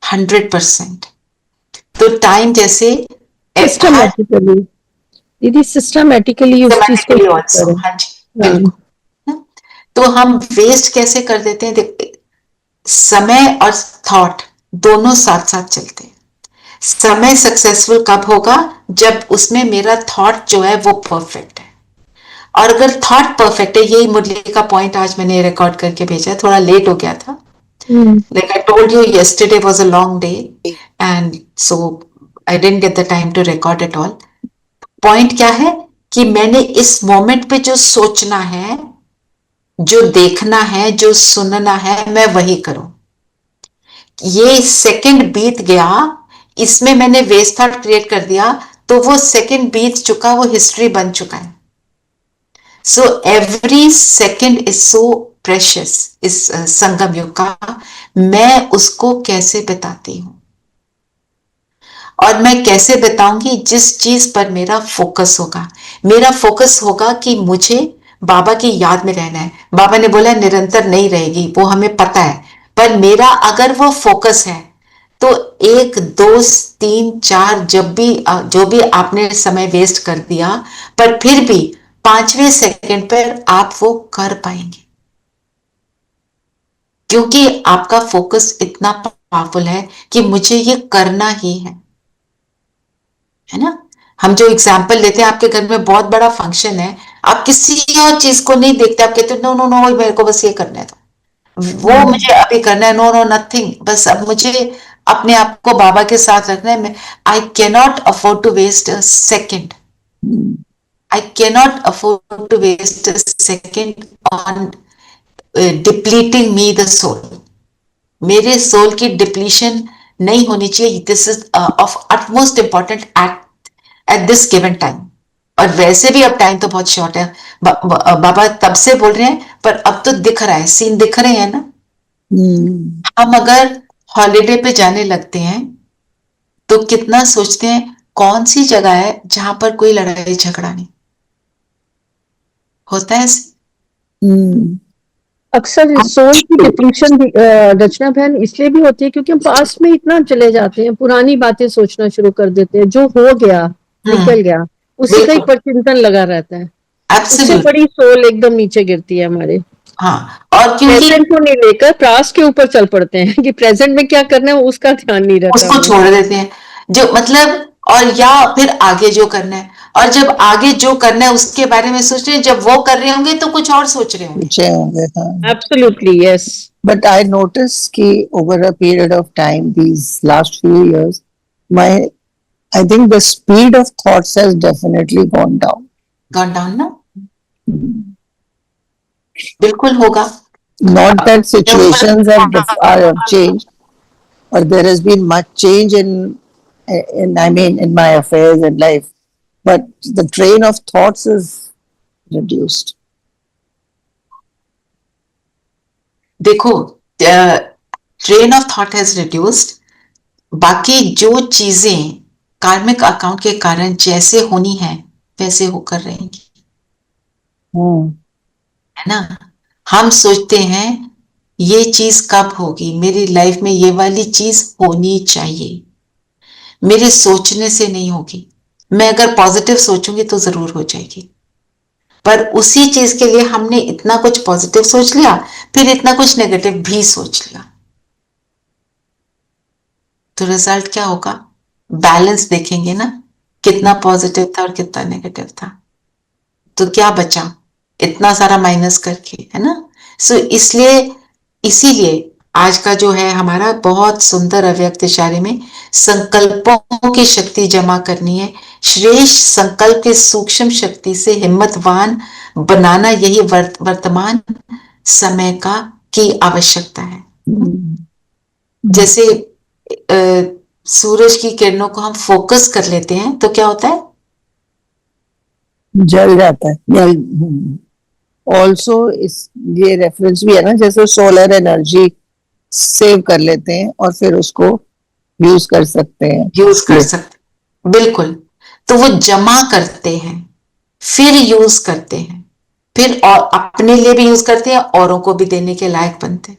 100%। तो टाइम जैसे सिस्टमैटिकली, दीदी सिस्टमैटिकली उस चीज को करें। हाँ जी, बिल्कुल। तो हम वेस्ट कैसे कर देते हैं? समय और थॉट दोनों साथ साथ चलते हैं। समय सक्सेसफुल कब होगा? जब उसमें मेरा थॉट जो है वो परफेक्ट है। और अगर थॉट परफेक्ट है, यही मुरली का पॉइंट आज मैंने रिकॉर्ड करके भेजा, थोड़ा लेट हो गया था। Like I told you, yesterday was a long day and so I didn't get the time to record it all. Point क्या है कि मैंने इस मोमेंट पे जो सोचना है, जो देखना है, जो सुनना है, मैं वही करूं। ये सेकंड बीत गया, इसमें मैंने वेस्ट थॉट क्रिएट कर दिया, तो वो सेकंड बीत चुका, वो हिस्ट्री बन चुका है। So every second is so precious इस संगम युग का। मैं उसको कैसे बताती हूं, और मैं कैसे बताऊंगी? जिस चीज पर मेरा फोकस होगा। मेरा फोकस होगा कि मुझे बाबा की याद में रहना है। बाबा ने बोला निरंतर नहीं रहेगी, वो हमें पता है, पर मेरा अगर वो फोकस है तो 1 2 3 4 जब भी जो भी आपने समय वेस्ट कर दिया, पर फिर भी 5वें सेकंड पर आप वो कर पाएंगे, क्योंकि आपका फोकस इतना पावरफुल है कि मुझे ये करना ही है ना। हम जो एग्जाम्पल लेते हैं, आपके घर में बहुत बड़ा फंक्शन है, आप किसी और चीज को नहीं देखते, आप कहते नो नो नो मेरे को बस ये करना है, तो वो मुझे अभी करना है, नो नो नथिंग, बस अब मुझे अपने आप को बाबा के साथ रखना है। मैं I cannot afford to waste a second, I cannot afford to waste a second on depleting me the soul. मेरे सोल की डिप्लीशन नहीं होनी चाहिए। This is of utmost important at this given time. और वैसे भी अब टाइम तो बहुत शॉर्ट है। बाबा तब से बोल रहे हैं, पर अब तो दिख रहा है, सीन दिख रहे हैं ना। हम अगर हॉलिडे पे जाने लगते हैं तो कितना सोचते हैं कौन सी जगह है जहां पर कोई लड़ाई झगड़ा नहीं होता है। अक्सर सोल की डिप्लीशन रचना बहन इसलिए भी होती है क्योंकि हम पास्ट में इतना चले जाते हैं, पुरानी बातें सोचना शुरू कर देते हैं, जो हो गया निकल गया उसी का ही पर चिंतन लगा रहता है। उससे बड़ी सोल एकदम नीचे गिरती है हमारे। हाँ, और प्रेजेंट को नहीं लेकर पास्ट के ऊपर चल पड़ते हैं कि प्रेजेंट में क्या करना है उसका ध्यान नहीं रहता, उसको छोड़ देते हैं जो मतलब, और या फिर आगे जो करना है, और जब आगे जो करना है उसके बारे में सोच रहे हैं, जब वो कर रहे होंगे तो कुछ और सोच रहे होंगे। Absolutely, yes. But I noticed कि over a period of time, these last few years, I think the speed of thoughts has definitely gone down. Gone down ना? बिल्कुल होगा। Not that situations have changed, or there has been much change in my affairs and life, but the train of thoughts is reduced. देखो, train of thought has reduced. बाकी जो चीजें कार्मिक account के कारण जैसे होनी है वैसे होकर रहेंगी, है ना। हम सोचते हैं ये चीज कब होगी, मेरी लाइफ में ये वाली चीज होनी चाहिए, मेरे सोचने से नहीं होगी। मैं अगर पॉजिटिव सोचूंगी तो जरूर हो जाएगी, पर उसी चीज के लिए हमने इतना कुछ पॉजिटिव सोच लिया, फिर इतना कुछ नेगेटिव भी सोच लिया, तो रिजल्ट क्या होगा? बैलेंस देखेंगे ना, कितना पॉजिटिव था और कितना नेगेटिव था, तो क्या बचा इतना सारा माइनस करके, है ना। सो इसीलिए आज का जो है हमारा बहुत सुंदर अव्यक्त इशारे में संकल्पों की शक्ति जमा करनी है। श्रेष्ठ संकल्प के सूक्ष्म शक्ति से हिम्मतवान बनाना, यही वर्तमान समय की आवश्यकता है। जैसे सूरज की किरणों को हम फोकस कर लेते हैं तो क्या होता है? जल जाता है। ऑल्सो ये रेफरेंस भी है ना, जैसे सोलर एनर्जी सेव कर लेते हैं और फिर उसको यूज कर सकते हैं। बिल्कुल। तो वो जमा करते हैं, फिर यूज करते हैं, फिर और अपने लिए भी यूज करते हैं, औरों को भी देने के लायक बनते हैं,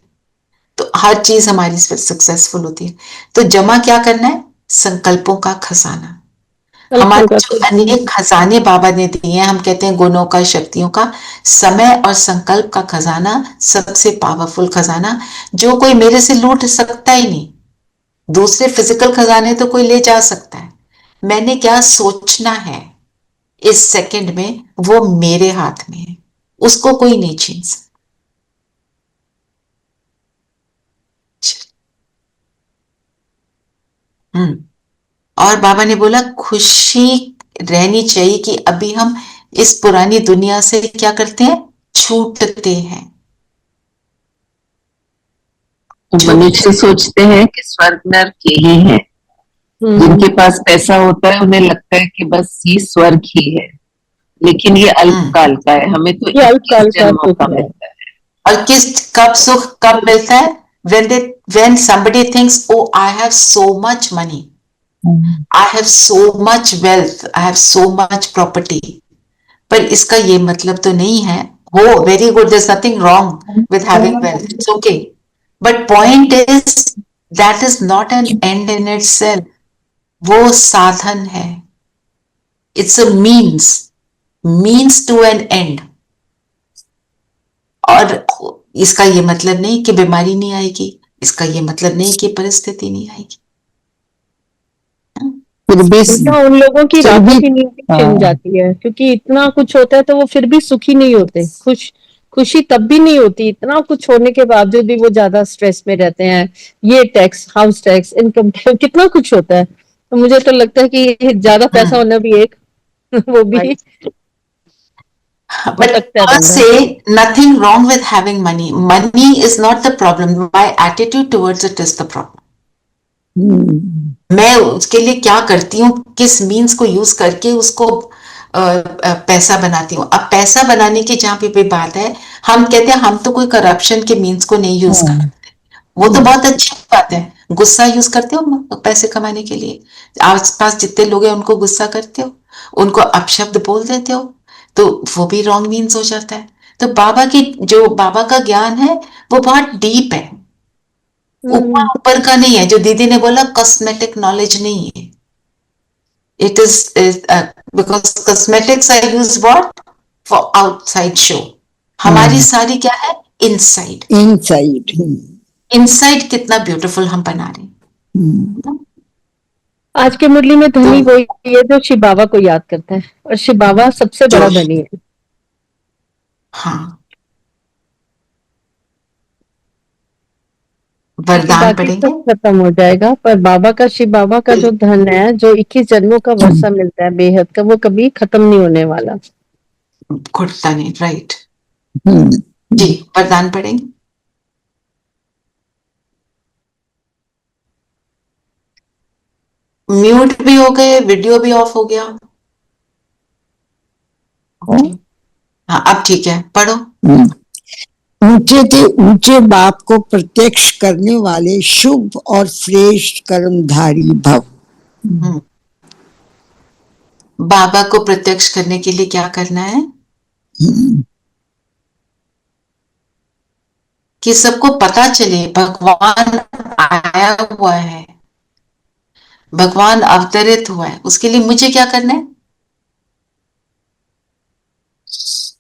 तो हर चीज हमारी सक्सेसफुल होती है। तो जमा क्या करना है? संकल्पों का खजाना। हमारे जो अनेक खजाने बाबा ने दिए हैं, हम कहते हैं गुणों का, शक्तियों का, समय और संकल्प का खजाना सबसे पावरफुल खजाना, जो कोई मेरे से लूट सकता ही नहीं। दूसरे फिजिकल खजाने तो कोई ले जा सकता है, मैंने क्या सोचना है इस सेकंड में वो मेरे हाथ में है, उसको कोई नहीं छीन सकता। और बाबा ने बोला खुशी रहनी चाहिए कि अभी हम इस पुरानी दुनिया से क्या करते हैं? छूटते हैं। मनुष्य सोचते हैं कि स्वर्ग नर्क यही है। जिनके पास पैसा होता है उन्हें लगता है कि बस ये स्वर्ग ही है, लेकिन ये अल्पकाल का है। हमें तो 21 जन्मों का मिलता है। और कब सुख कब मिलता है? when somebody thinks, oh, I have so much money, I have so much wealth, I have so much property, पर इसका ये मतलब तो नहीं है, हो very good, there's nothing wrong with having wealth, it's okay, but point is that is not an end in itself, वो साधन है, it's a means to an end। और इसका ये मतलब नहीं कि बीमारी नहीं आएगी, इसका ये मतलब नहीं कि परिस्थिति नहीं आएगी। उन लोगों की रातों की नींद छिन जाती है, क्योंकि इतना कुछ होता है तो वो फिर भी सुखी नहीं होते, खुशी तब भी नहीं होती, इतना कुछ होने के बावजूद भी वो ज्यादा स्ट्रेस में रहते हैं। ये tax, house tax, income tax, कितना कुछ होता है। तो मुझे तो लगता है कि ज्यादा पैसा होना भी एक वो भी But भटकता है per बंदा। se, nothing wrong with having money. Money is not the problem. My attitude towards it is the problem. मैं उसके लिए क्या करती हूँ, किस मीन्स को यूज करके उसको पैसा बनाती हूँ। अब पैसा बनाने की जहाँ पे भी बात है, हम कहते हैं हम तो कोई करप्शन के मीन्स को नहीं यूज करते, वो तो बहुत अच्छी बात है। गुस्सा यूज करते हो पैसे कमाने के लिए? आसपास जितने लोग हैं उनको गुस्सा करते हो, उनको अपशब्द बोल देते हो, तो वो भी रॉन्ग मीन्स हो जाता है। तो बाबा का ज्ञान है वो बहुत डीप है, ऊपर ऊपर का नहीं है। जो दीदी ने बोला कॉस्मेटिक नॉलेज नहीं है, it is because cosmetics are use what for outside show. हमारी सारी क्या है, इनसाइड। इनसाइड कितना ब्यूटीफुल हम बना रहे हैं। आज के मुरली में धनी वही है जो शिव बाबा को याद करता है, और शिव बाबा सबसे बड़ा धनी है। हाँ, वरदान बाकी पढ़ेंगे। सब खत्म हो जाएगा, पर बाबा का, शिव बाबा का जो धन है, जो 21 जन्मों का वर्षा मिलता है बेहद का, वो कभी खत्म नहीं होने वाला, घुटता नहीं। राइट जी, वरदान पढ़ेंगे। म्यूट भी हो गए, वीडियो भी ऑफ हो गया। हाँ, अब ठीक है, पढ़ो। ऊंचे से ऊंचे बाप को प्रत्यक्ष करने वाले शुभ और श्रेष्ठ कर्मधारी भव। बाबा को प्रत्यक्ष करने के लिए क्या करना है? कि सबको पता चले भगवान आया हुआ है, भगवान अवतरित हुआ है। उसके लिए मुझे क्या करना है?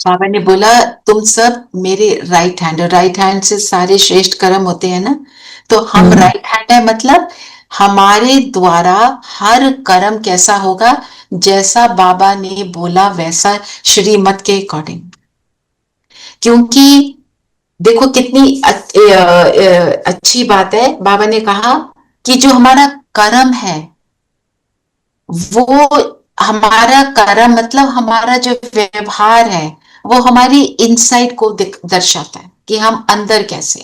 बाबा ने बोला तुम सब मेरे राइट हैंड से सारे श्रेष्ठ कर्म होते हैं ना, तो हम राइट हैंड है, मतलब हमारे द्वारा हर कर्म कैसा होगा, जैसा बाबा ने बोला वैसा, श्रीमत के अकॉर्डिंग। क्योंकि देखो कितनी अच्छी बात है, बाबा ने कहा कि जो हमारा कर्म है, वो हमारा कर्म मतलब हमारा जो व्यवहार है, वो हमारी इनसाइड को दर्शाता है कि हम अंदर कैसे।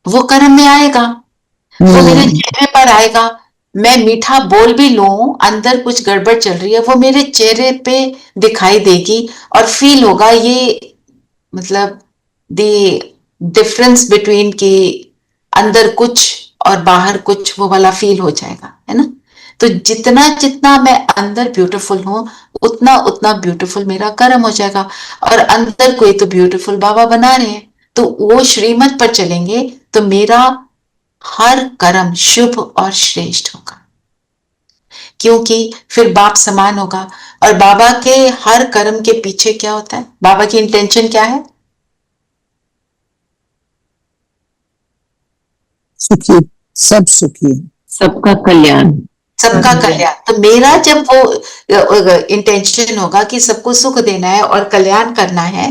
वो कर्म में आएगा, वो मेरे चेहरे पर आएगा। मैं मीठा बोल भी लूं, अंदर कुछ गड़बड़ चल रही है, वो मेरे चेहरे पे दिखाई देगी और फील होगा। ये मतलब द डिफरेंस बिटवीन कि अंदर कुछ और बाहर कुछ, वो वाला फील हो जाएगा, है ना। तो जितना जितना मैं अंदर ब्यूटीफुल हूं, उतना उतना ब्यूटीफुल मेरा कर्म हो जाएगा। और अंदर कोई तो ब्यूटीफुल बाबा बना रहे हैं, तो वो श्रीमत पर चलेंगे तो मेरा हर कर्म शुभ और श्रेष्ठ होगा, क्योंकि फिर बाप समान होगा। और बाबा के हर कर्म के पीछे क्या होता है? बाबा की इंटेंशन क्या है? सुखी, सब सुखी, सबका कल्याण, सबका कल्याण। तो मेरा जब वो इंटेंशन होगा कि सबको सुख देना है और कल्याण करना है,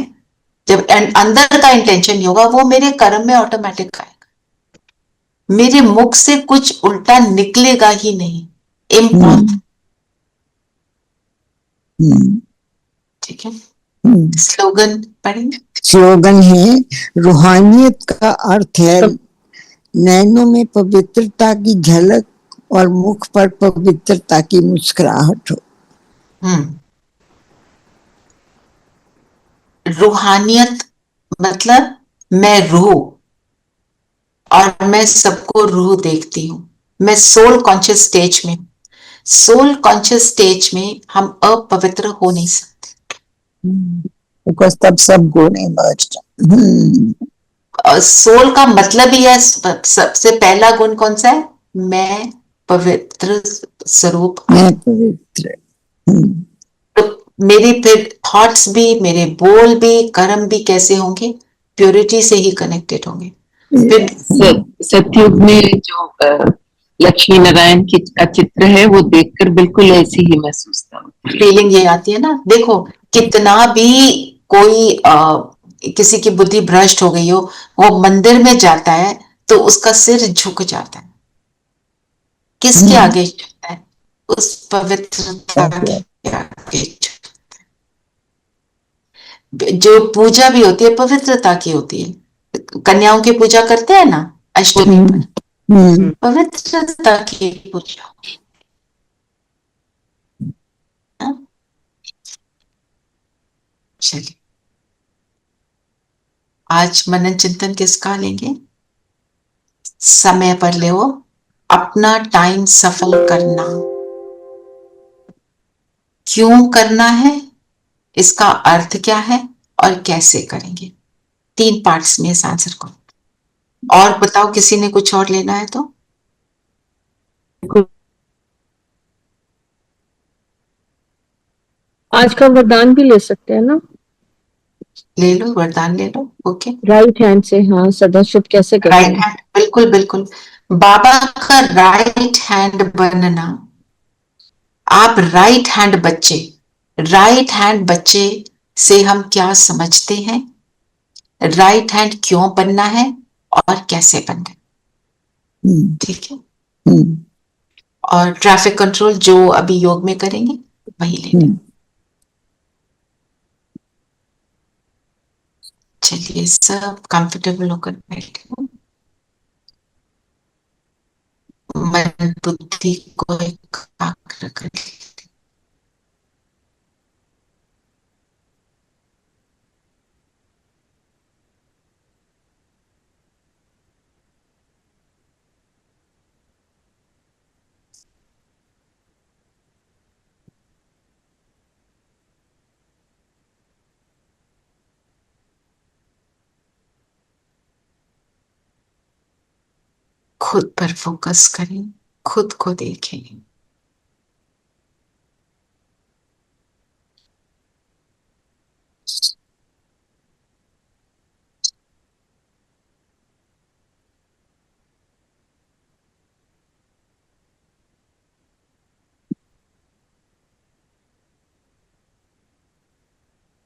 जब अंदर का इंटेंशन होगा, वो मेरे कर्म में ऑटोमेटिक आएगा। मेरे मुख से कुछ उल्टा निकलेगा ही नहीं, इम्पॉसिबल। ठीक है, स्लोगन पढ़ेंगे। स्लोगन है, रूहानियत का अर्थ है नैनों में पवित्रता की झलक और मुख पर पवित्रता की मुस्कुराहट हो। रूहानियत मतलब मैं रूह, और मैं सबको रूह देखती हूँ। मैं सोल कॉन्शियस स्टेज में, सोल कॉन्शियस स्टेज में हम अपवित्र हो नहीं सकते, बिकॉज तब सब गुण इमर्ज्ड। सोल का मतलब ही है, सबसे पहला गुण कौन सा है? मैं पवित्र स्वरूप, मैं पवित्र। तो मेरी फिर थॉट्स भी, मेरे बोल भी, कर्म भी कैसे होंगे? प्योरिटी से ही कनेक्टेड होंगे। फिर सतयुग में जो लक्ष्मी नारायण का चित्र है, वो देखकर बिल्कुल ऐसी ही महसूस था, फीलिंग ये आती है ना। देखो कितना भी कोई किसी की बुद्धि भ्रष्ट हो गई हो, वो मंदिर में जाता है तो उसका सिर झुक जाता है। किसके आगे झुकता है? उस पवित्रता के आगे झुकता है। जो पूजा भी होती है पवित्रता की होती है। कन्याओं की पूजा करते हैं ना अष्टमी पर, पवित्रता की पूजा। हाँ? चलिए, आज मनन चिंतन किसका लेंगे? समय पर ले, वो अपना टाइम सफल करना। क्यों करना है, इसका अर्थ क्या है और कैसे करेंगे? 3 पार्ट्स में इस आंसर को। और बताओ, किसी ने कुछ और लेना है तो? आज का वरदान भी ले सकते हैं ना? ले लो, वरदान ले लो। ओके, राइट हैंड से, हाँ, सदाशिव कैसे करते राइट हैं? हैंड, बिल्कुल बिल्कुल। बाबा का राइट हैंड बनना। आप राइट हैंड बच्चे से हम क्या समझते हैं, राइट हैंड क्यों बनना है और कैसे बनना है, ठीक है? और ट्रैफिक कंट्रोल जो अभी योग में करेंगे वही लेंगे। चलिए, सब कंफर्टेबल होकर बैठे, मन बुद्धि को एकाग्र कर लीजिए। खुद पर फोकस करें, खुद को देखें।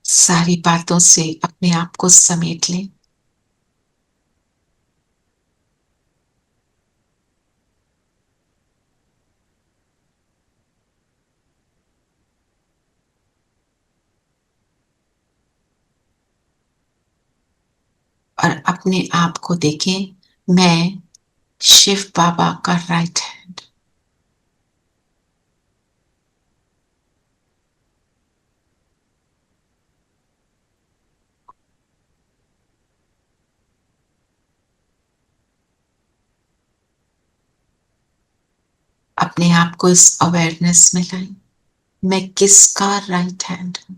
सारी बातों से अपने आप को समेट लें। और अपने आप को देखें, मैं शिव बाबा का राइट हैंड। अपने आप को इस अवेयरनेस में लाएं, मैं किसका राइट हैंड हूं।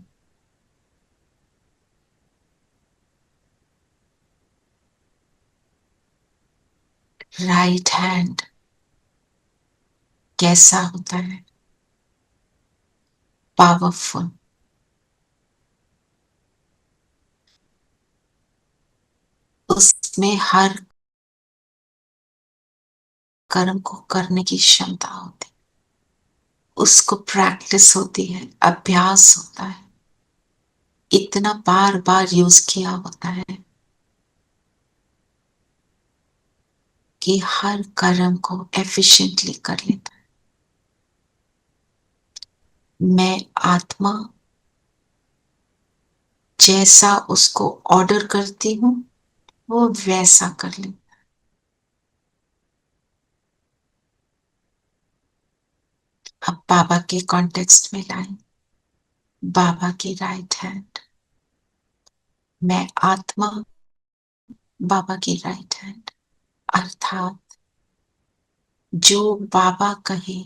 राइट हैंड कैसा होता है? पावरफुल। उसमें हर कर्म को करने की क्षमता होती है, उसको प्रैक्टिस होती है, अभ्यास होता है, इतना बार बार यूज किया होता है कि हर कर्म को एफिशिएंटली कर लेता है। मैं आत्मा जैसा उसको ऑर्डर करती हूं वो वैसा कर लेता है। अब बाबा के कॉन्टेक्स्ट में लाएं, बाबा की राइट हैंड, मैं आत्मा बाबा की राइट हैंड, अर्थात जो बाबा कहे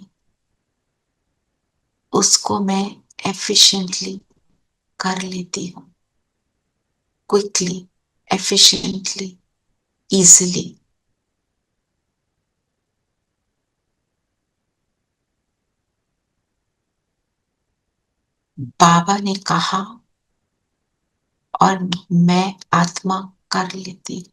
उसको मैं एफिशिएंटली कर लेती हूँ, क्विकली, एफिशिएंटली, इजीली। बाबा ने कहा और मैं आत्मा कर लेती हूँ।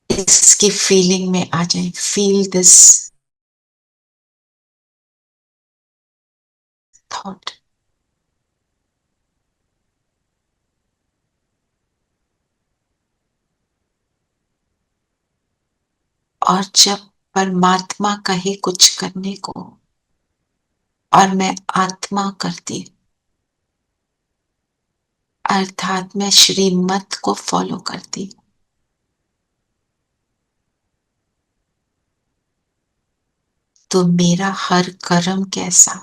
इसकी फीलिंग में आ जाए, फील दिस गॉड। और जब परमात्मा कहे कुछ करने को और मैं आत्मा करती, अर्थात मैं श्रीमत को फॉलो करती, तो मेरा हर कर्म कैसा,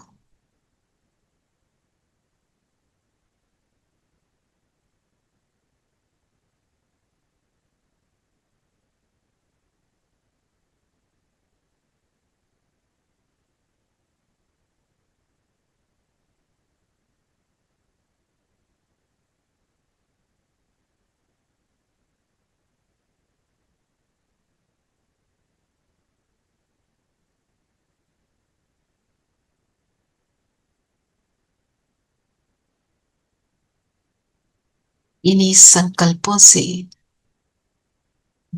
इन्हीं संकल्पों से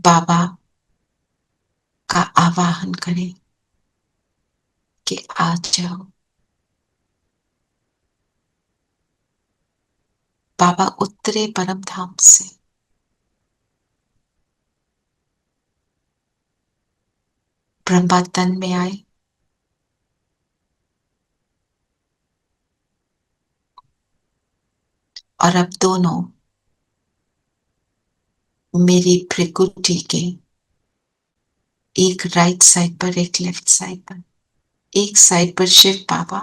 बाबा का आवाहन करें कि आ जाओ। बाबा उतरे परम धाम से, ब्रह्मा तन में आए और अब दोनों मेरी भृकुटी के एक राइट साइड पर, एक लेफ्ट साइड पर, एक साइड पर शिव बाबा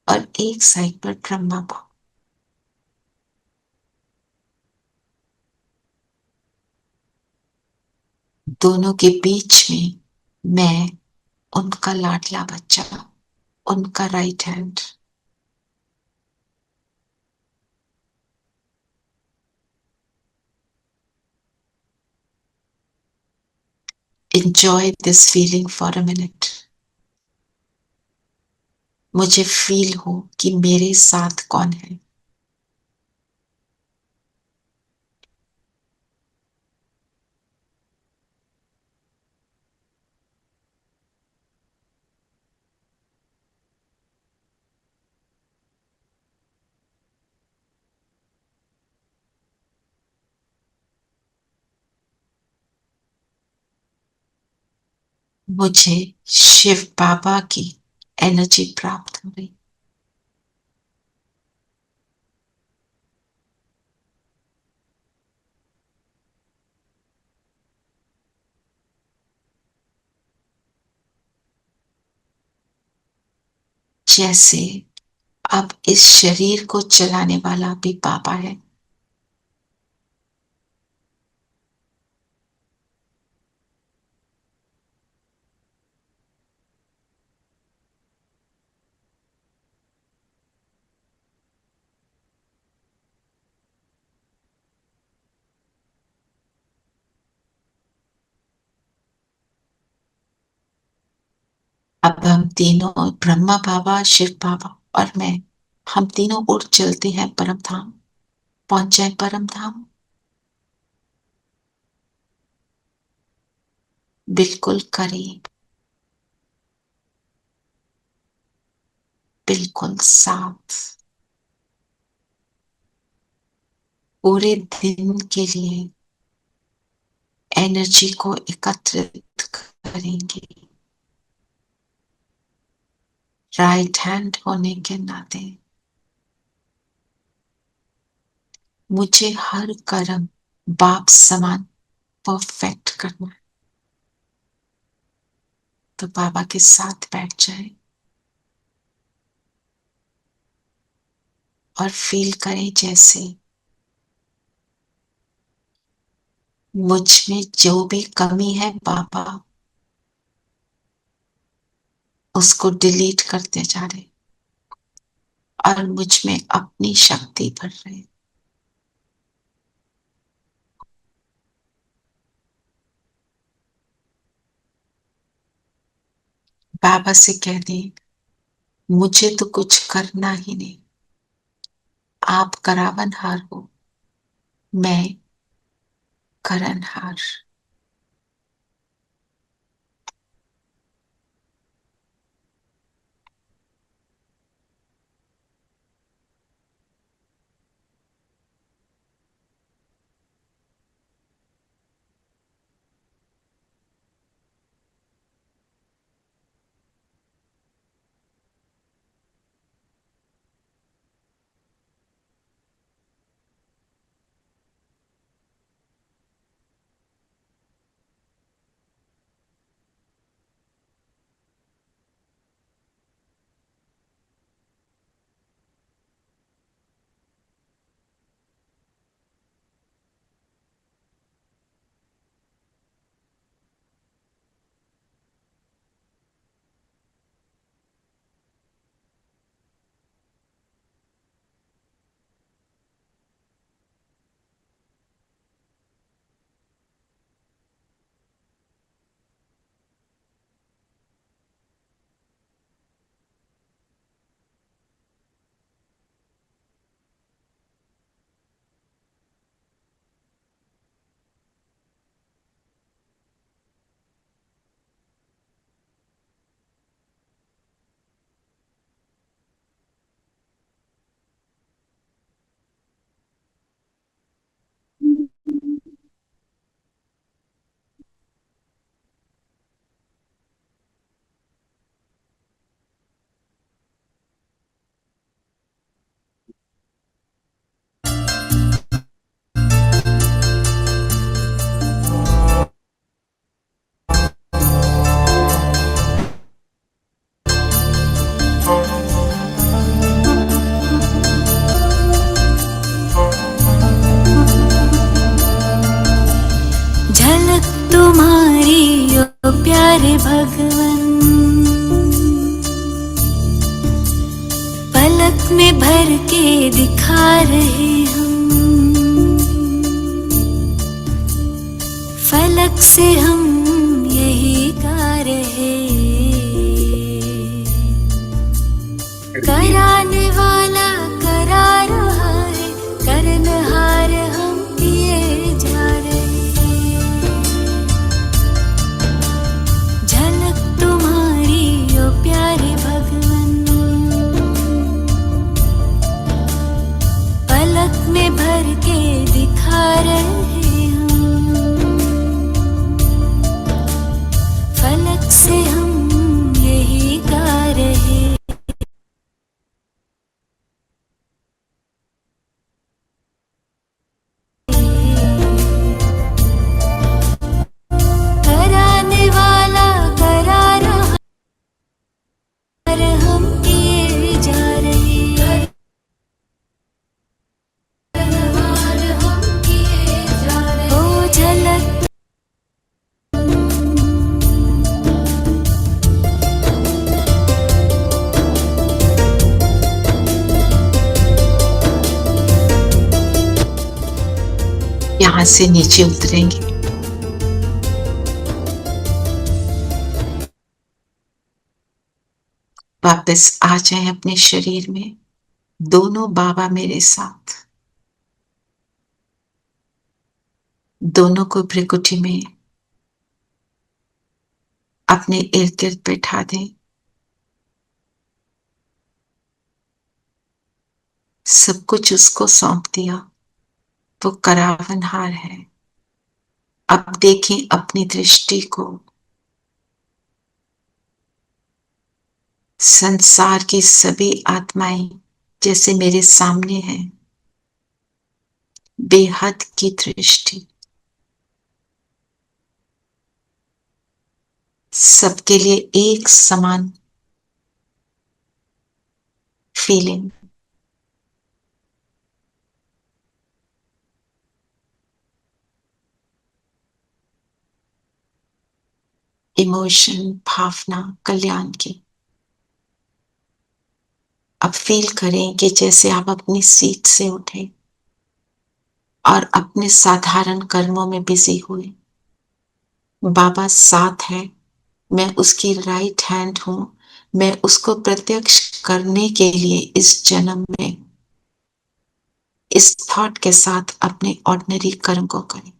और एक साइड पर ब्रह्मा बाबा, दोनों के बीच में मैं उनका लाडला बच्चा, उनका right hand. Enjoy this feeling for a minute. मुझे फील हो कि मेरे साथ कौन है। मुझे शिव बाबा की एनर्जी प्राप्त हो रही। जैसे अब इस शरीर को चलाने वाला भी बाबा है। अब हम तीनों, ब्रह्मा बाबा, शिव बाबा और मैं, हम तीनों उड़ चलते हैं परम धाम, पहुंच जाए परम धाम। बिल्कुल करीब, बिल्कुल साथ, पूरे दिन के लिए एनर्जी को एकत्रित करेंगे। राइट हैंड होने के नाते मुझे हर कर्म बाप समान परफेक्ट करना है। तो बाबा के साथ बैठ जाए और फील करें जैसे मुझ में जो भी कमी है बाबा उसको डिलीट करते जा रहे और मुझ में अपनी शक्ति भर रहे। बाबा से कह दें, मुझे तो कुछ करना ही नहीं, आप करावनहार हो, मैं करनहार। प्यारे भगवन, पलक में भर के दिखा रहे हम, फलक से हम यही गा रहे। कराने वाला करा रहा है, करनहार हम किए जा रहे। झलक तुम्हारी ओ प्यारे भगवन, पलक में भर के दिखा रहे हम, फलक से हम यही गा रहे। कराने वाला करा रहा है, हम किए जा रहे। करनहार हम किए जा रहे। ओ झलक यहाँ से नीचे उतरेंगे। वापस आ जाए अपने शरीर में। दोनों बाबा मेरे साथ, दोनों को भ्रिकुटी में अपने इर्द गिर्द बैठा दें। सब कुछ उसको सौंप दिया, वो करावनहार है। अब देखें अपनी दृष्टि को संसार की सभी आत्माएं जैसे मेरे सामने हैं, बेहद की दृष्टि, सबके लिए एक समान फीलिंग। इमोशन, भावना कल्याण की। अब फील करें कि जैसे आप अपनी सीट से उठे और अपने साधारण कर्मों में बिजी हुए। बाबा साथ है, मैं उसकी राइट हैंड हूं। मैं उसको प्रत्यक्ष करने के लिए इस जन्म में इस थॉट के साथ अपने ऑर्डिनरी कर्म को करें।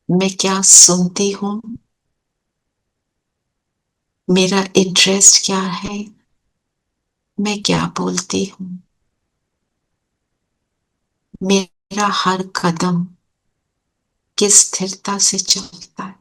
मैं क्या सुनती हूं, मेरा इंटरेस्ट क्या है, मैं क्या बोलती हूं, मेरा हर कदम किस स्थिरता से चलता है।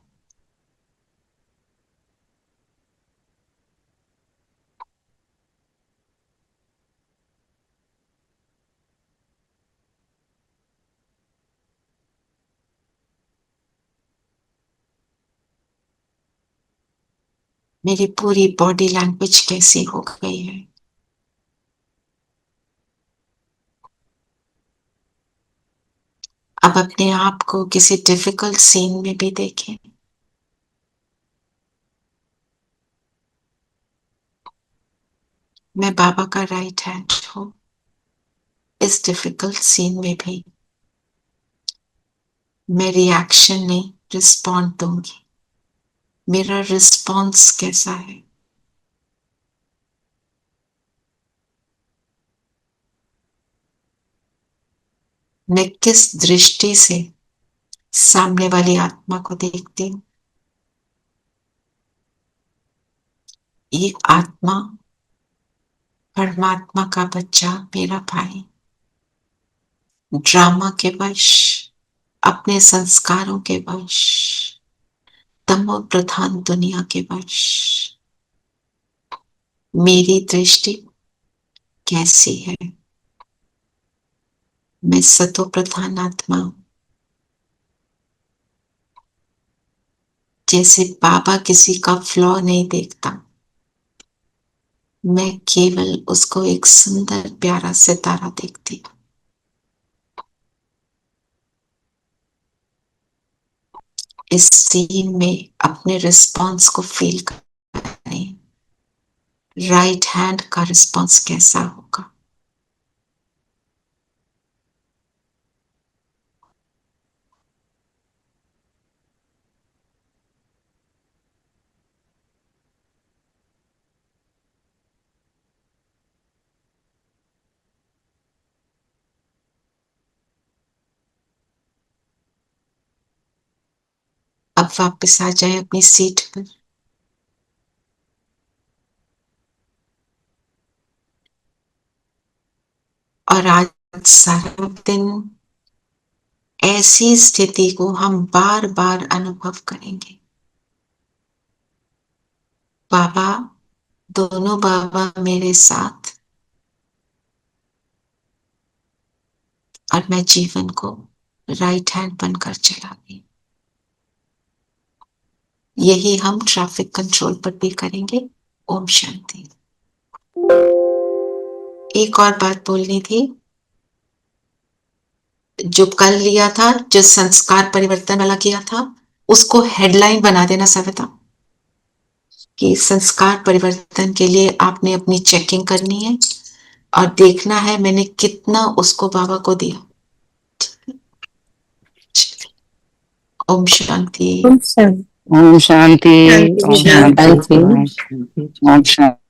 मेरी पूरी बॉडी लैंग्वेज कैसी हो गई है। अब अपने आप को किसी डिफिकल्ट सीन में भी देखें। मैं बाबा का राइट हैंड हूं। इस डिफिकल्ट सीन में भी मैं रिएक्शन नहीं, रिस्पॉन्ड दूंगी। मेरा रिस्पॉन्स कैसा है। मैं किस दृष्टि से सामने वाली आत्मा को देखती हूं। ये आत्मा परमात्मा का बच्चा, मेरा भाई, ड्रामा के वश, अपने संस्कारों के वश, तमो प्रधान दुनिया के वश। मेरी दृष्टि कैसी है। मैं सतो प्रधान आत्मा हूं। जैसे बाबा किसी का फ्लॉ नहीं देखता, मैं केवल उसको एक सुंदर प्यारा सितारा देखती हूँ। इस सीन में अपने रिस्पॉन्स को फील करें। राइट हैंड का रिस्पॉन्स कैसा होगा? अब वापस आ जाए अपनी सीट पर। और आज सारा दिन ऐसी स्थिति को हम बार बार अनुभव करेंगे। बाबा, दोनों बाबा मेरे साथ, और मैं जीवन को राइट हैंड बनकर चला गई। यही हम ट्रैफिक कंट्रोल पर भी करेंगे। ओम शांति। एक और बात बोलनी थी। जो कल लिया था, जो संस्कार परिवर्तन वाला किया था, उसको हेडलाइन बना देना सविता, कि संस्कार परिवर्तन के लिए आपने अपनी चेकिंग करनी है और देखना है मैंने कितना उसको बाबा को दिया। ओम शांति। ओम शांति। ओम शांति। ओम शांति। ओम शांति।